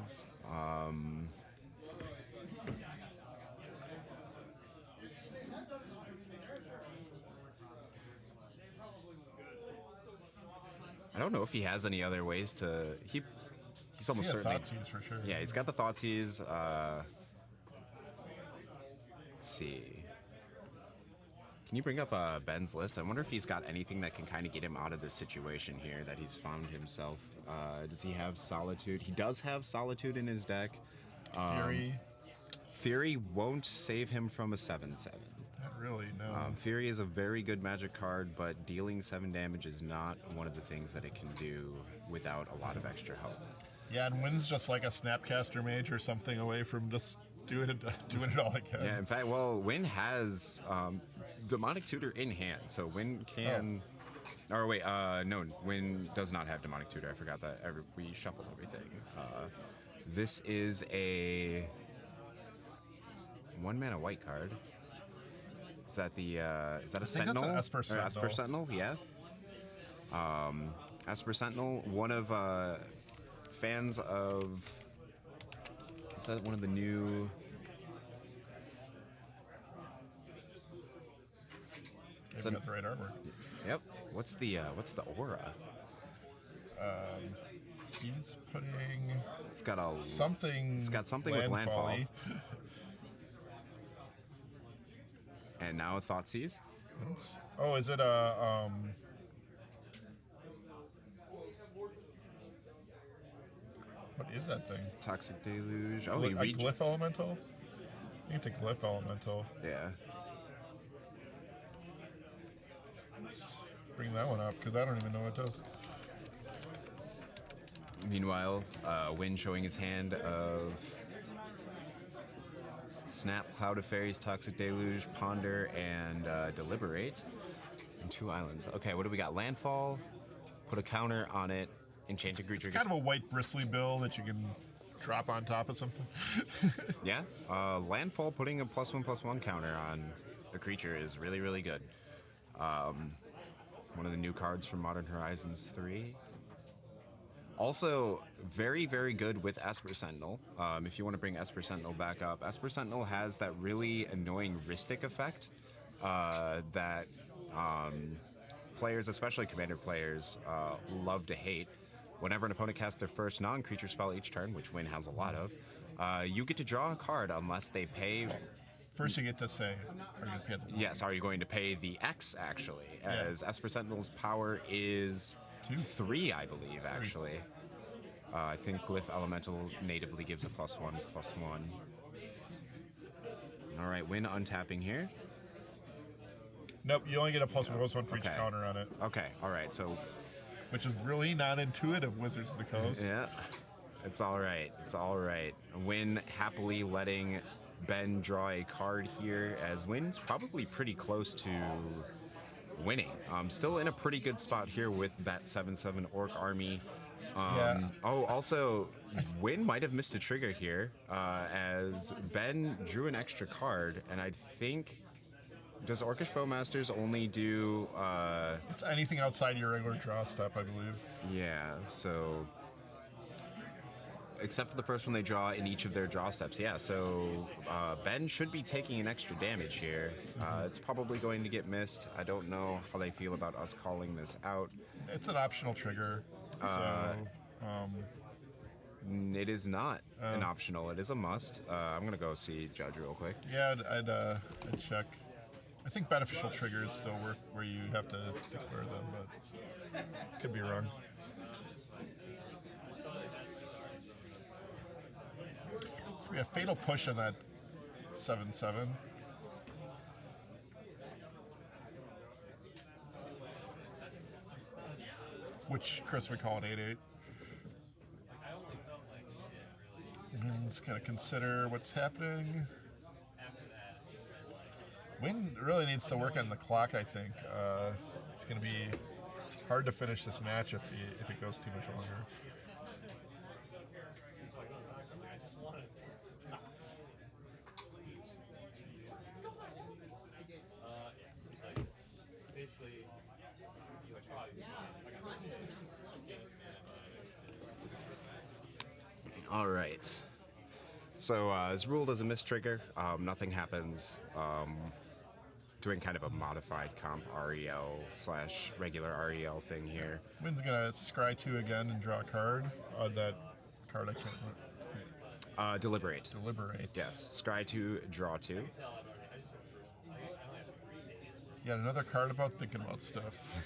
I don't know if he has any other ways to. He's almost certainly. Thoughtseize for sure. Yeah, he's got the Thoughtseize. Let's see. Can you bring up Ben's list? I wonder if he's got anything that can kind of get him out of this situation here that he's found himself. Does he have Solitude? He does have Solitude in his deck. Fury. Fury won't save him from a 7/7. Not really, no. Fury is a very good magic card, but dealing 7 damage is not one of the things that it can do without a lot of extra help. Yeah, and Wynne's just like a Snapcaster Mage or something away from just doing it all again. Yeah, in fact, well, Wynne has Demonic Tutor in hand, so Wynne can... Oh. Or wait, no, Wynne does not have Demonic Tutor. I forgot that. We shuffled everything. This is a 1-mana white card. Is that a Sentinel? That's an Esper Sentinel. Esper Sentinel, yeah. Esper Sentinel, one of fans of... Is that one of the new... Maybe got the right artwork. Yep. What's the aura? He's putting... It's got a... Something... It's got something with landfall. landfall-y. And now a Thoughtseize. Oh, is it a... What is that thing? Toxic Deluge. Oh, A Glyph Elemental? I think it's a Glyph Elemental. Yeah. Let's bring that one up, because I don't even know what it does. Meanwhile, Wynne showing his hand of Snap, Cloud of Fairies, Toxic Deluge, Ponder, and Deliberate. And 2 islands. Okay, what do we got? Landfall, put a counter on it, enchanted creature. It's kind of a white bristly bill that you can drop on top of something. Yeah, Landfall putting a +1/+1 counter on a creature is really, really good. One of the new cards from Modern Horizons 3. Also, very, very good with Esper Sentinel. If you want to bring Esper Sentinel back up, Esper Sentinel has that really annoying Rhystic effect that players, especially Commander players, love to hate. Whenever an opponent casts their first non-creature spell each turn, which Wynne has a lot of, you get to draw a card unless they pay... First you get to say, are you going to pay the... Yes, are you going to pay the X, actually? As Esper Sentinel's power is 3, I believe, actually. I think Glyph Elemental natively gives a +1/+1. All right, Wynne untapping here. Nope, you only get a +1/+1 for each counter on it. Okay, all right, so... Which is really not intuitive, Wizards of the Coast. Yeah, it's all right. It's all right. Wynne happily letting Ben draw a card here, as Wynne's probably pretty close to winning. Still in a pretty good spot here with that 7/7 Orc army. Oh, also, Wynne might have missed a trigger here, as Ben drew an extra card, and I think... Does Orcish Bowmasters only do... It's anything outside your regular draw step, I believe. Yeah, so... Except for the first one they draw in each of their draw steps. Yeah, so Ben should be taking an extra damage here. It's probably going to get missed. I don't know how they feel about us calling this out. It's an optional trigger. It is not an optional. It is a must. I'm going to go see Judge real quick. Yeah, I'd check. I think beneficial triggers still work where you have to declare them, but could be wrong. So we have Fatal Push on that 7/7. Which Chris would call an 8/8. And let's kind of consider what's happening. Wynne really needs to work on the clock, I think. It's going to be hard to finish this match if it goes too much longer. All right. So as ruled as a miss trigger, nothing happens. Doing kind of a modified comp REL / regular REL thing here. Wynne's gonna scry 2 again and draw a card. That card I can't remember. Deliberate. Deliberate. Yes. Scry 2, draw 2. Yet another card about thinking about stuff.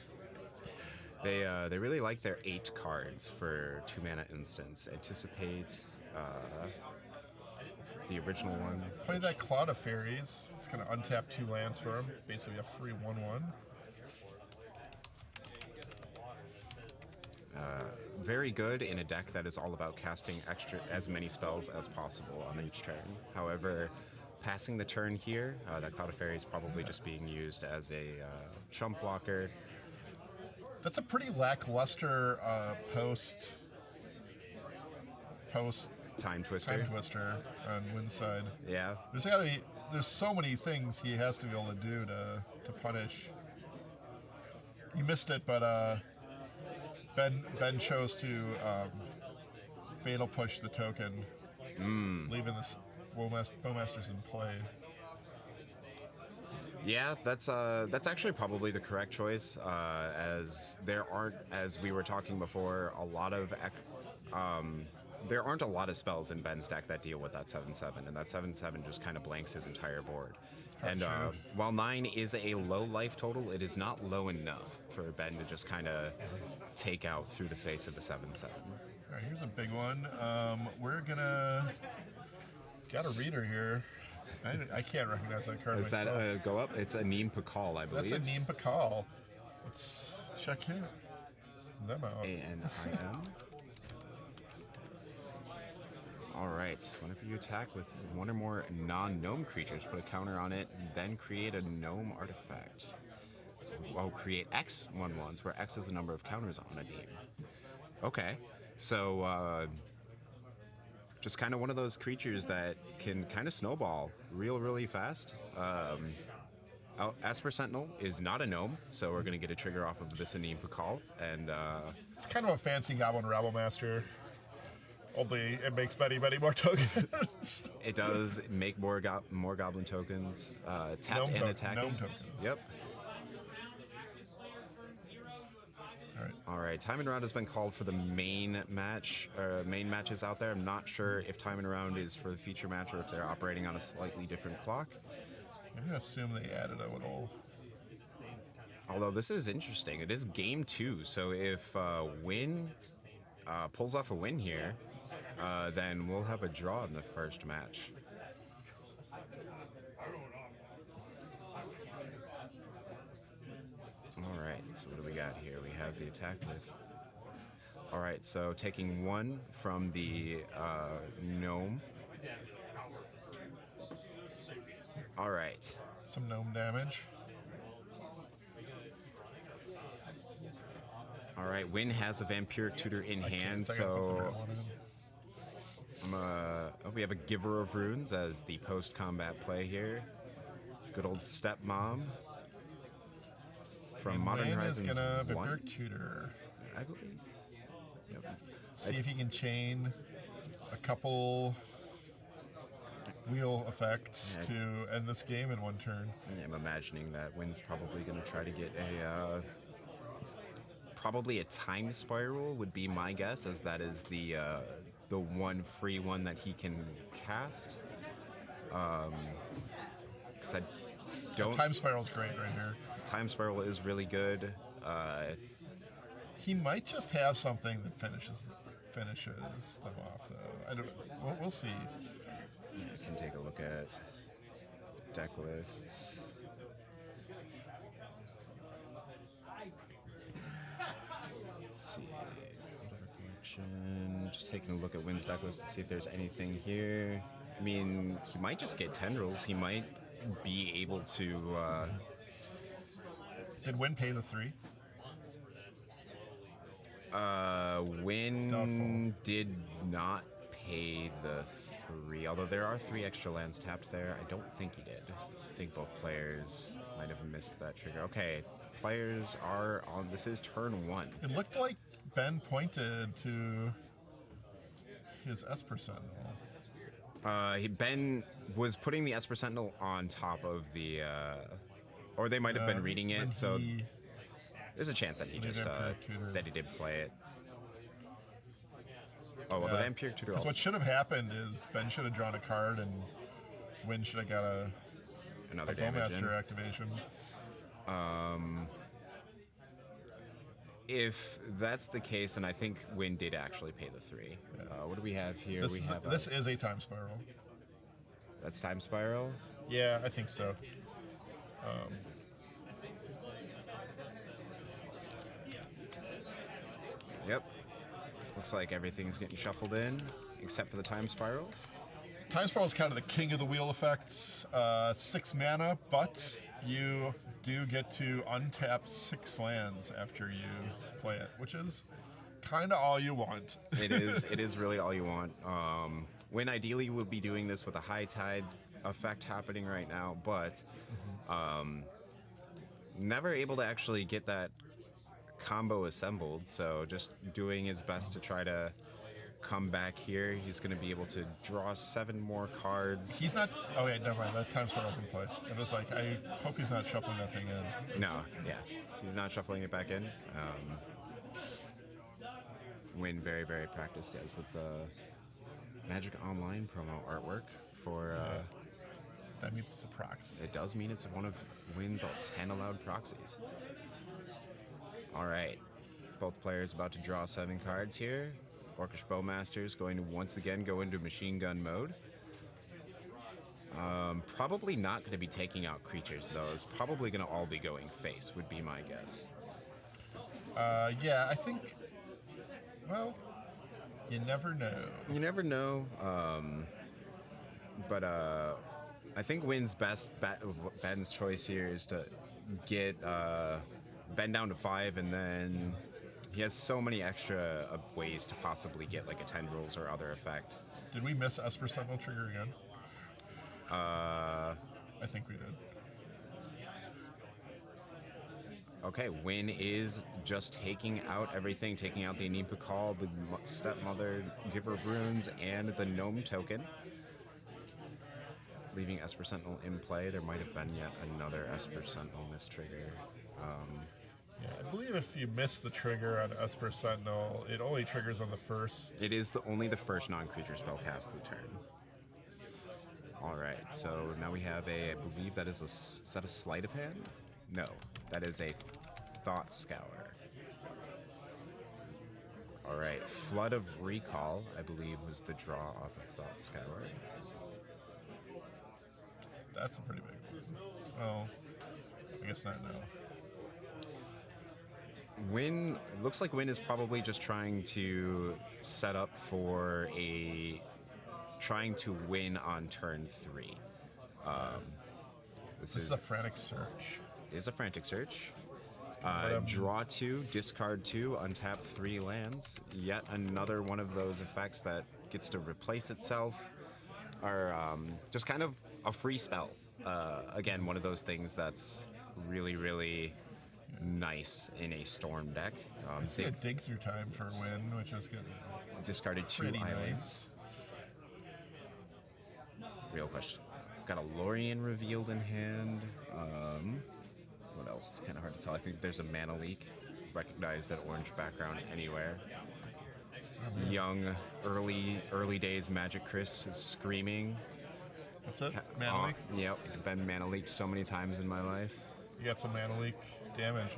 They really like their 8 cards for 2 mana instants. Anticipate the original one. Play that Cloud of Fairies. It's going to untap 2 lands for him. Basically a free 1/1. Very good in a deck that is all about casting as many spells as possible on each turn. However, passing the turn here, that Cloud of Fairy is probably just being used as a chump blocker. That's a pretty lackluster post Time Twister. Time Twister on Wynne's side. Yeah. There's so many things he has to be able to do to punish. You missed it, but Ben chose to Fatal Push the token, leaving the Bowmasters in play. Yeah, that's actually probably the correct choice, as there aren't, as we were talking before, there aren't a lot of spells in Ben's deck that deal with that 7/7, and that 7/7 just kind of blanks his entire board. And while 9 is a low life total, it is not low enough for Ben to just kind of take out through the face of a 7/7. All right, here's a big one. We're got a reader here. I can't recognize that card Is myself. that go up? It's a Neem Pakal, I believe. That's a Neem Pakal. Let's check them out. A-N-I-M. All right. Whenever you attack with one or more non-gnome creatures, put a counter on it, then create a gnome artifact. Oh, create X 1/1s, where X is the number of counters on a Neem. Okay. So, just kind of one of those creatures that can kind of snowball really fast. Esper Sentinel is not a gnome, so we're going to get a trigger off of this Neem Pakal, and it's kind of a fancy Goblin Rabble Master. Only it makes many more tokens. It does make more goblin tokens. Tapped and attacking. Gnome tokens. Yep. All All right. Time and Round has been called for the main matches out there. I'm not sure if Time and Round is for the feature match or if they're operating on a slightly different clock. I'm gonna assume they added a little. Although this is interesting, it is game 2. So if Wynne pulls off a win here, then we'll have a draw in the first match. All right, so what do we got here? We have the attack with. All right, so taking 1 from the gnome. All right. Some gnome damage. All right, Wynne has a Vampiric Tutor in hand, so we have a Giver of Runes as the post-combat play here. Good old Stepmom from Modern Horizons is gonna 1, Vampiric Tutor. I believe. Yep. See if he can chain a couple wheel effects to end this game in one turn. I'm imagining that Wynne's probably going to try to get probably a Time Spiral would be my guess, as that is the one free one that he can cast. Because I don't. Time Spiral's great right here. Time Spiral is really good. He might just have something that finishes them off, though. I don't. We'll see. Yeah, I can take a look at deck lists. Let's see. Just taking a look at Wynne's deck list to see if there's anything here. I mean, he might just get Tendrils. He might be able to. Did Wynne pay the 3? Wynne Doubtful. did not pay the 3, although there are 3 extra lands tapped there. I don't think he did. I think both players might have missed that trigger. Okay, players are on. This is turn 1. It looked like Ben pointed to his Esper Sentinel. Ben was putting the Esper Sentinel on top of the, or they might have been reading it. So there's a chance that he just that he did play it. Oh well, the Vampiric Tutor. Because what should have happened is Ben should have drawn a card and Wynne should have got another a damage Bowmaster activation. If that's the case, and I think Wynne did actually pay the 3. What do we have here? This is a time spiral. That's Time Spiral. Yeah, I think so. Yep. Looks like everything's getting shuffled in, except for the Time Spiral. Time Spiral is kind of the king of the wheel effects. 6 mana, but you do get to untap 6 lands after you play it, which is kind of all you want. It is really all you want. Wynne ideally would be doing this with a high tide effect happening right now, but never able to actually get that combo assembled, so just doing his best to try to come back here. He's going to be able to draw 7 more cards. He's not. Oh yeah, never mind. That time spiral's in play. It was like, I hope he's not shuffling that thing in. No, yeah, he's not shuffling it back in. Wynne very, very practiced as the Magic Online promo artwork for. That means it's a proxy. It does mean it's one of Wynne's 10 allowed proxies. All right, both players about to draw 7 cards here. Orcish Bowmaster's going to once again go into machine gun mode. Probably not going to be taking out creatures, though. It's probably going to all be going face, would be my guess. Yeah, I think. Well, you never know. You never know. But I think Wynne's Ben's choice here is to get Ben down to 5, and then he has so many extra ways to possibly get like a Tendrils or other effect. Did we miss Esper Sentinel trigger again? I think we did. Okay, Wynne is just taking out everything, taking out the Anima Call, the Stepmother, Giver of Runes, and the Gnome token. Leaving Esper Sentinel in play. There might have been yet another Esper Sentinel mistrigger. Yeah, I believe if you miss the trigger on Esper Sentinel, it only triggers on the first. It is only the first non-creature spell cast of the turn. All right, so now we have I believe that is is that a Sleight of Hand? No, that is a Thought Scour. All right, Flood of Recall, I believe, was the draw off of Thought Scour. That's a pretty big one. Oh, I guess not now. Wynne, it looks like Wynne is probably just trying to set up for trying to win on turn 3. This is a frantic search. Is a frantic search. Draw 2, discard 2, untap 3 lands. Yet another one of those effects that gets to replace itself, or just kind of a free spell. Again, one of those things that's really, really nice in a Storm deck. I see a dig through time for Wynne, which is good. Discarded 2 Pretty islands. Nice. Real question. Got a Lorien revealed in hand. What else? It's kind of hard to tell. I think there's a Mana Leak. Recognize that orange background anywhere. Young, early days Magic Chris is screaming. That's it? Mana Leak? Yep, been Mana Leaked so many times in my life. You got some Mana Leak damage,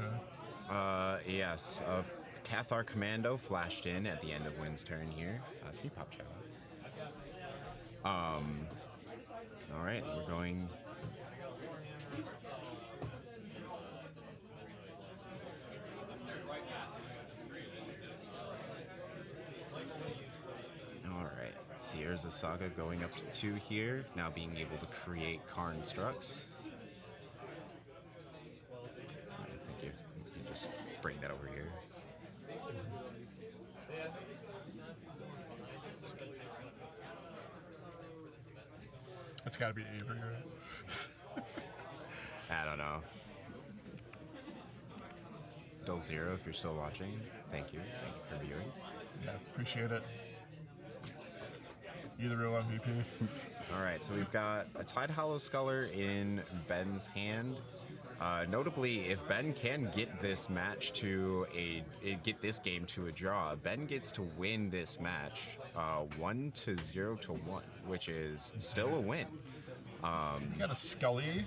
huh? Yes. Cathar Commando flashed in at the end of Wynne's turn here. Can you pop chat? All right, we're going. All right, Sierra's Saga going up to 2 here. Now being able to create constructs. Thank you. You can just bring that over here. It's got to be Avery, right? I don't know. Dull Zero, if you're still watching, thank you. Thank you for viewing. Yeah, appreciate it. You the real MVP. All right, so we've got a Tide Hollow Sculler in Ben's hand. Notably, if Ben can get this match get this game to a draw, Ben gets to win this match 1-0 to 1, which is still a win. You got a Scully.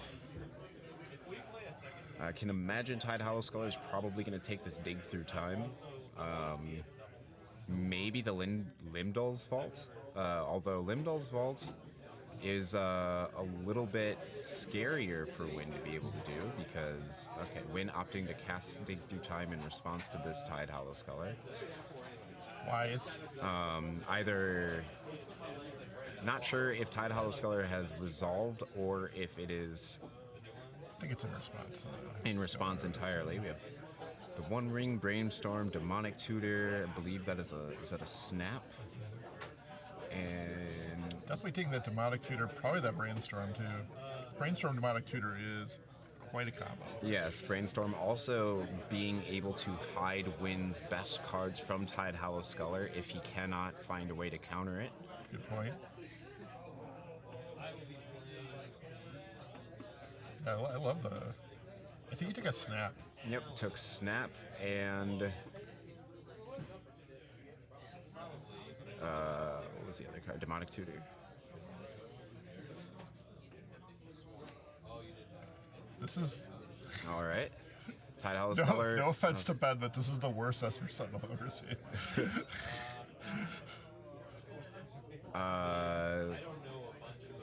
I can imagine Tide Hollow Sculler is probably going to take this dig through time. Maybe the Limdol's Vault, although Limdol's Vault is a little bit scarier for Wynne to be able to do because, okay, Wynne opting to cast Dig Through Time in response to this Tide Hollow Sculler. Wise. Either not sure if Tide Hollow Sculler has resolved or if it is I think it's in response. in response entirely. We have the One Ring, Brainstorm, Demonic Tutor. I believe that is that a snap? And Definitely taking that Demonic Tutor, probably that Brainstorm too. Brainstorm Demonic Tutor is quite a combo. yes, Brainstorm also being able to hide Wynne's best cards from Tide Hollow Sculler if he cannot find a way to counter it. Good point. Yeah, I love the. I think you took a snap. Yep, took Snap and what was the other card? Demonic Tutor. This is All right. Tide Hollow no, Sculler. no offense to Ben, but this is the worst Esper Sentinel I've ever seen.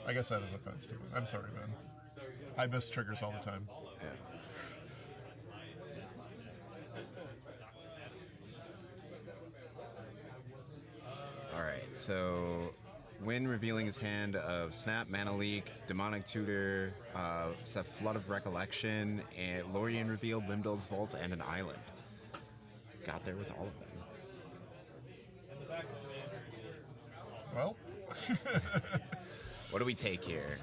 I guess that is offense to Ben. I'm sorry, Ben. I miss triggers all the time. Yeah. All right, so Wynne revealing his hand of Snap, Mana Leak, Demonic Tutor, set Flood of Recollection, and Lorien revealed Limdol's Vault and an Island. Got there with all of them. Well, What do we take here?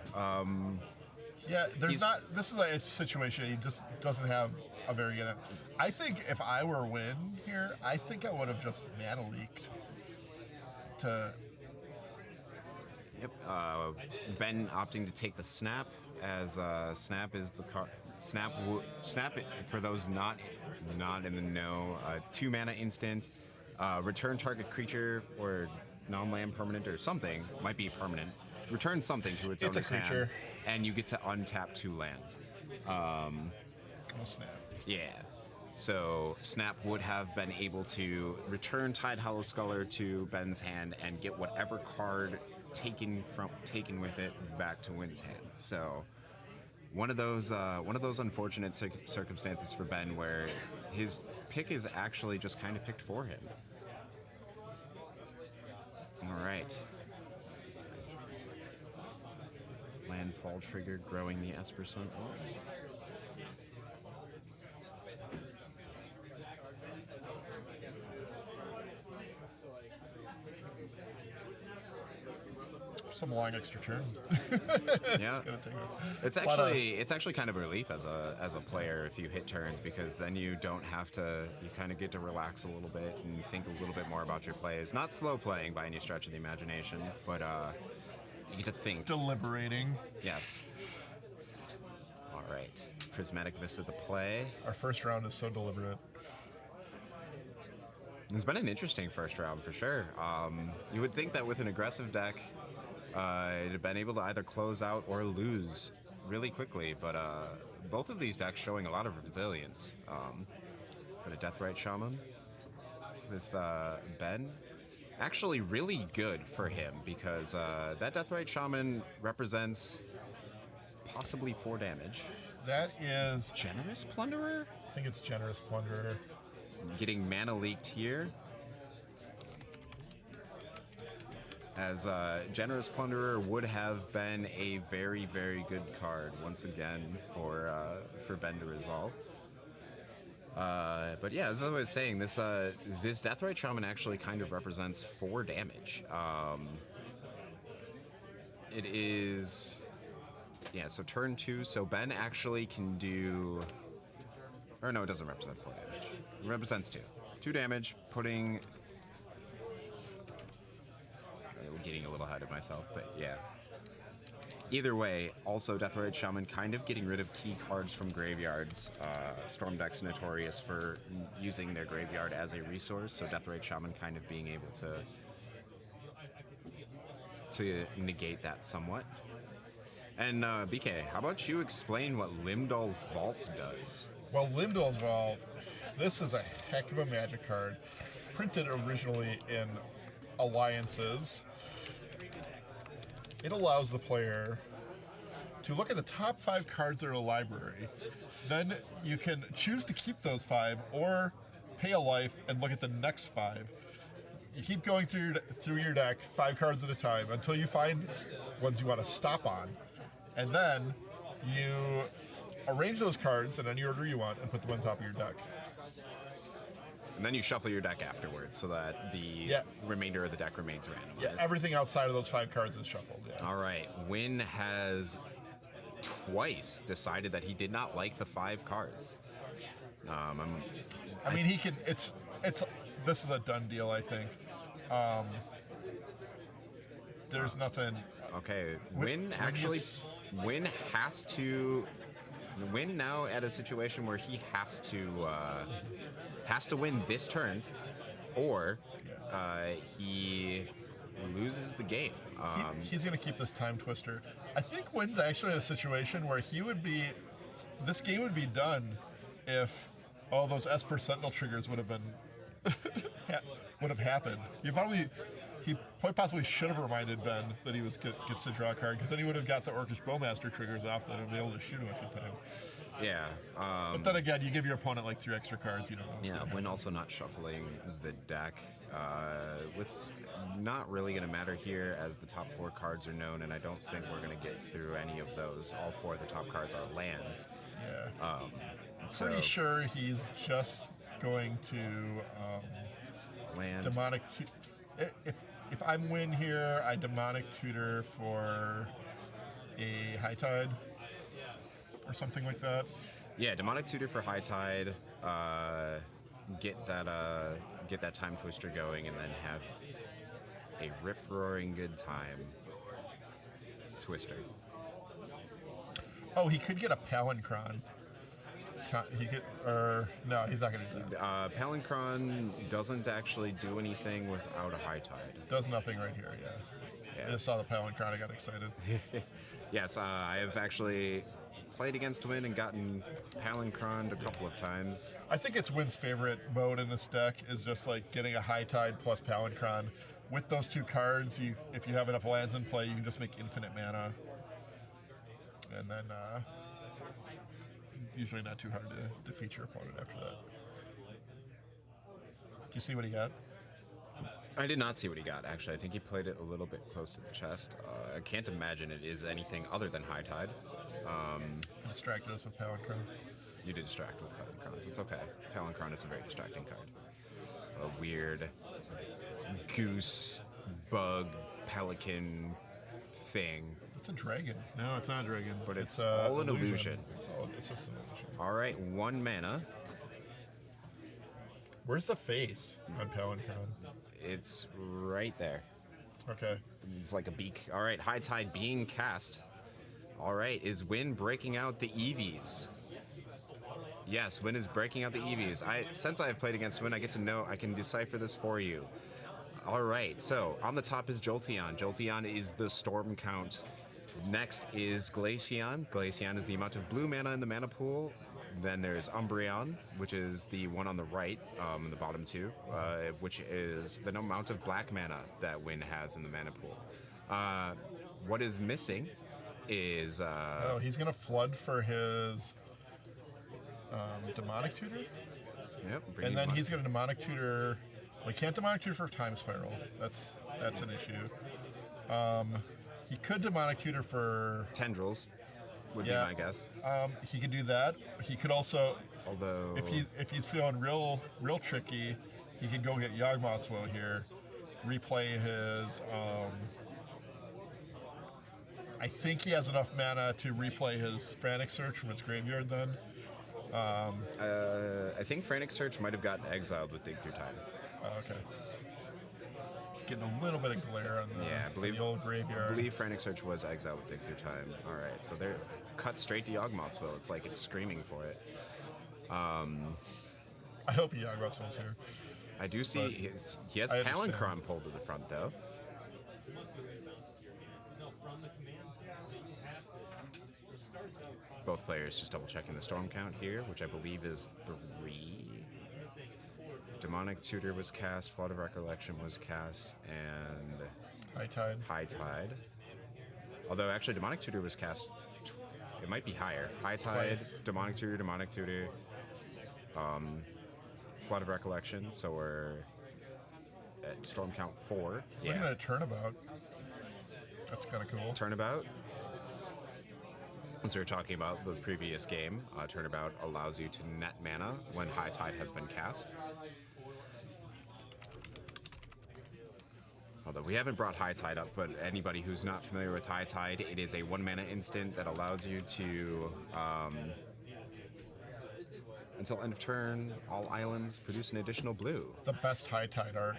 yeah, there's He's- not. This is a situation he just doesn't have a very good. I think if I were Wynne here, I think I would have just mana leaked to. Yep. Ben opting to take the Snap, as Snap is the card. Snap, for those not in the know, 2 mana instant. Return target creature or non-land permanent or something, might be permanent. Return something to its It's a owner's hand, creature. and you get to untap 2 lands. Oh, snap. Yeah. So Snap would have been able to return Tide Hollow Sculler to Ben's hand and get whatever card taken with it back to Wynne's hand. So one of those unfortunate circumstances for Ben where his pick is actually just kind of picked for him. All right. Landfall trigger, growing the Esper Sentinel. Some long extra turns. Yeah. Gonna take a It's lot of- actually kind of a relief as a player if you hit turns, because then you don't have to, you kind of get to relax a little bit and think a little bit more about your plays. Not slow playing by any stretch of the imagination, but you get to think. deliberating. Yes. All right. Prismatic Vista to play. Our first round is so deliberate. It's been an interesting first round for sure. You would think that with an aggressive deck, it'd have been able to either close out or lose really quickly, but both of these decks showing a lot of resilience. Got a Deathrite Shaman with Ben. Actually really good for him because that Deathrite Shaman represents possibly 4 damage. That is, Generous Plunderer? I think it's Generous Plunderer. Getting mana leaked here. As Generous Plunderer would have been a very, very good card once again for Ben to resolve. But yeah, as I was saying, this Deathrite Shaman actually kind of represents 4 damage. It is, yeah. So turn 2. So Ben actually can do, or no, it doesn't represent 4 damage. It represents 2. 2 damage, putting. Getting a little ahead of myself, but yeah. Either way, also Deathrite Shaman kind of getting rid of key cards from graveyards. Storm decks notorious for using their graveyard as a resource, so Deathrite Shaman kind of being able to negate that somewhat. And BK, how about you explain what Limdol's Vault does? Well, Limdol's Vault, this is a heck of a Magic card. Printed originally in Alliances. It allows the player to look at the top 5 cards that are in a library. Then you can choose to keep those 5 or pay a life and look at the next 5. You keep going through your deck 5 cards at a time until you find ones you want to stop on. And then you arrange those cards in any order you want and put them on top of your deck. And then you shuffle your deck afterwards so that the remainder of the deck remains randomized. Yeah, everything outside of those 5 cards is shuffled. Yeah. All right. Wynne has twice decided that he did not like the 5 cards. I mean, he can. It's. This is a done deal, I think. There's nothing. Okay, Wynne has to. Wynne now at a situation where he has to win this turn, or he loses the game. He's going to keep this Time Twister. I think Wynne's actually in a situation where this game would be done if all those Esper Sentinel triggers would have been happened. He quite possibly should have reminded Ben that he gets to draw a card, because then he would have got the Orcish Bowmaster triggers off that and be able to shoot him if you put him. Yeah. But then again, you give your opponent like 3 extra cards, you don't know. Yeah, Wynne also not shuffling the deck, with not really going to matter here as the top 4 cards are known, and I don't think we're going to get through any of those. All 4 of the top cards are lands. Yeah. Pretty sure he's just going to land. Demonic. If I'm Wynne here, I Demonic Tutor for a High Tide or something like that. Yeah, Demonic Tutor for High Tide. Get that Time Twister going, and then have a rip-roaring good time Twister. Oh, he could get a Palinchron. He could, or no, he's not going to do that. Palinchron doesn't actually do anything without a High Tide. Does nothing right here, yeah. I just saw the Palinchron, I got excited. Yes, I have actually played against Wynne and gotten Palinchroned a couple of times. I think it's Wynne's favorite mode in this deck is just like getting a High Tide plus Palinchron. With those 2 cards, if you have enough lands in play, you can just make infinite mana. And then usually not too hard to defeat your opponent after that. Do you see what he got? I did not see what he got, actually. I think he played it a little bit close to the chest. I can't imagine it is anything other than High Tide. He distracted us with Palincrons. You did distract with Palincrons. It's okay. Palinchron is a very distracting card. A weird goose, bug, pelican thing. It's a dragon. No, it's not a dragon. But it's all an illusion. It's just an illusion. All right, 1 mana. Where's the face on Palinchron? It's right there. Okay. It's like a beak. All right, High Tide being cast. All right, is Wynne breaking out the EVs? Yes, Wynne is breaking out the EVs. Since I have played against Wynne, I get to know, I can decipher this for you. All right, so on the top is Jolteon. Jolteon is the Storm count. Next is Glaceon. Glaceon is the amount of blue mana in the mana pool. Then there's Umbreon, which is the one on the right, in the bottom 2, which is the amount of black mana that Wynne has in the mana pool. What is missing is... he's going to flood for his Demonic Tutor? Yep. And then he's going to Demonic Tutor... We can't Demonic Tutor for Time Spiral. That's an issue. He could Demonic Tutor for... Tendrils would be my guess. He could do that. He could also... Although... If he's feeling real tricky, he could go get Yawgmoth's here, replay his... I think he has enough mana to replay his Frantic Search from his graveyard then. I think Frantic Search might have gotten exiled with Dig Through Time. Okay. Getting a little bit of glare on the old graveyard. I believe Frantic Search was exiled with Dig Through Time. All right, so they're cut straight to Yawgmoth's Will. It's like it's screaming for it. I hope Yawgmoth's here. I do see he has Palinchron pulled to the front, though. Both players just double checking the storm count here, which I believe is 3. Demonic Tutor was cast, Flood of Recollection was cast, and High Tide. Although actually Demonic Tutor was cast, it might be higher. High Tide, Demonic Tutor, Flood of Recollection, so we're at storm count 4. It's looking at a turnabout. That's kind of cool. Turnabout. As we were talking about the previous game, Turnabout allows you to net mana when High Tide has been cast. Although we haven't brought High Tide up, but anybody who's not familiar with High Tide, it is a 1-mana instant that allows you to, until end of turn, all islands produce an additional blue. The best High Tide art.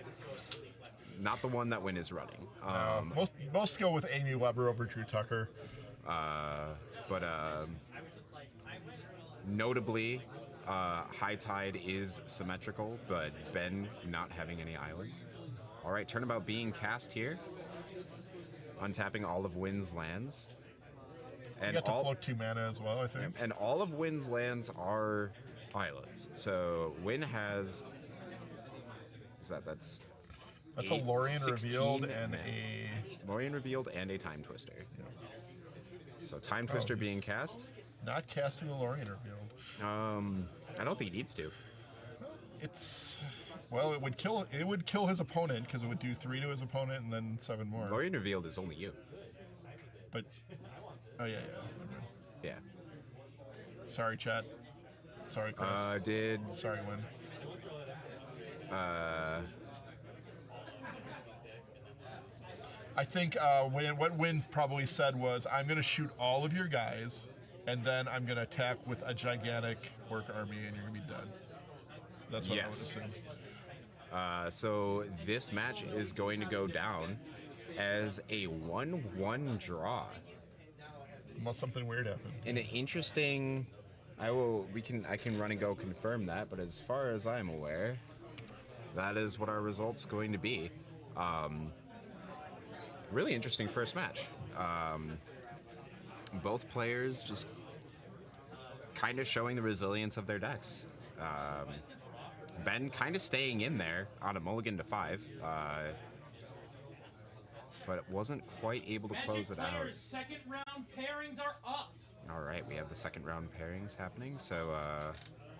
Not the one that Wynne is running. Most go with Amy Weber over Drew Tucker. But notably, High Tide is symmetrical, but Ben not having any islands. All right, Turnabout being cast here, untapping all of Wynne's lands. And you get to float 2 mana as well, I think. And all of Wynne's lands are islands. So Wynne has... That's a Lorien Revealed and a... Lorien Revealed and a Time Twister. Yeah. So Time Twister being cast. Not casting the Lorien Revealed. I don't think he needs to. Well, it would kill his opponent because it would do 3 to his opponent and then 7 more. Lorien Revealed is only you. But yeah. Yeah. Sorry, chat. Sorry, Chris. Sorry, Wynne. I think what Wynne probably said was, I'm going to shoot all of your guys, and then I'm going to attack with a gigantic orc army, and you're going to be dead. That's what I would assume. So this match is going to go down as a 1-1 draw. Unless something weird happened. And an interesting... I can run and go confirm that, but as far as I'm aware, that is what our result's going to be. Really interesting first match. Both players just kind of showing the resilience of their decks. Ben kind of staying in there on a mulligan to 5, but wasn't quite able to close it out. Second round pairings are up. All right, we have the second round pairings happening. So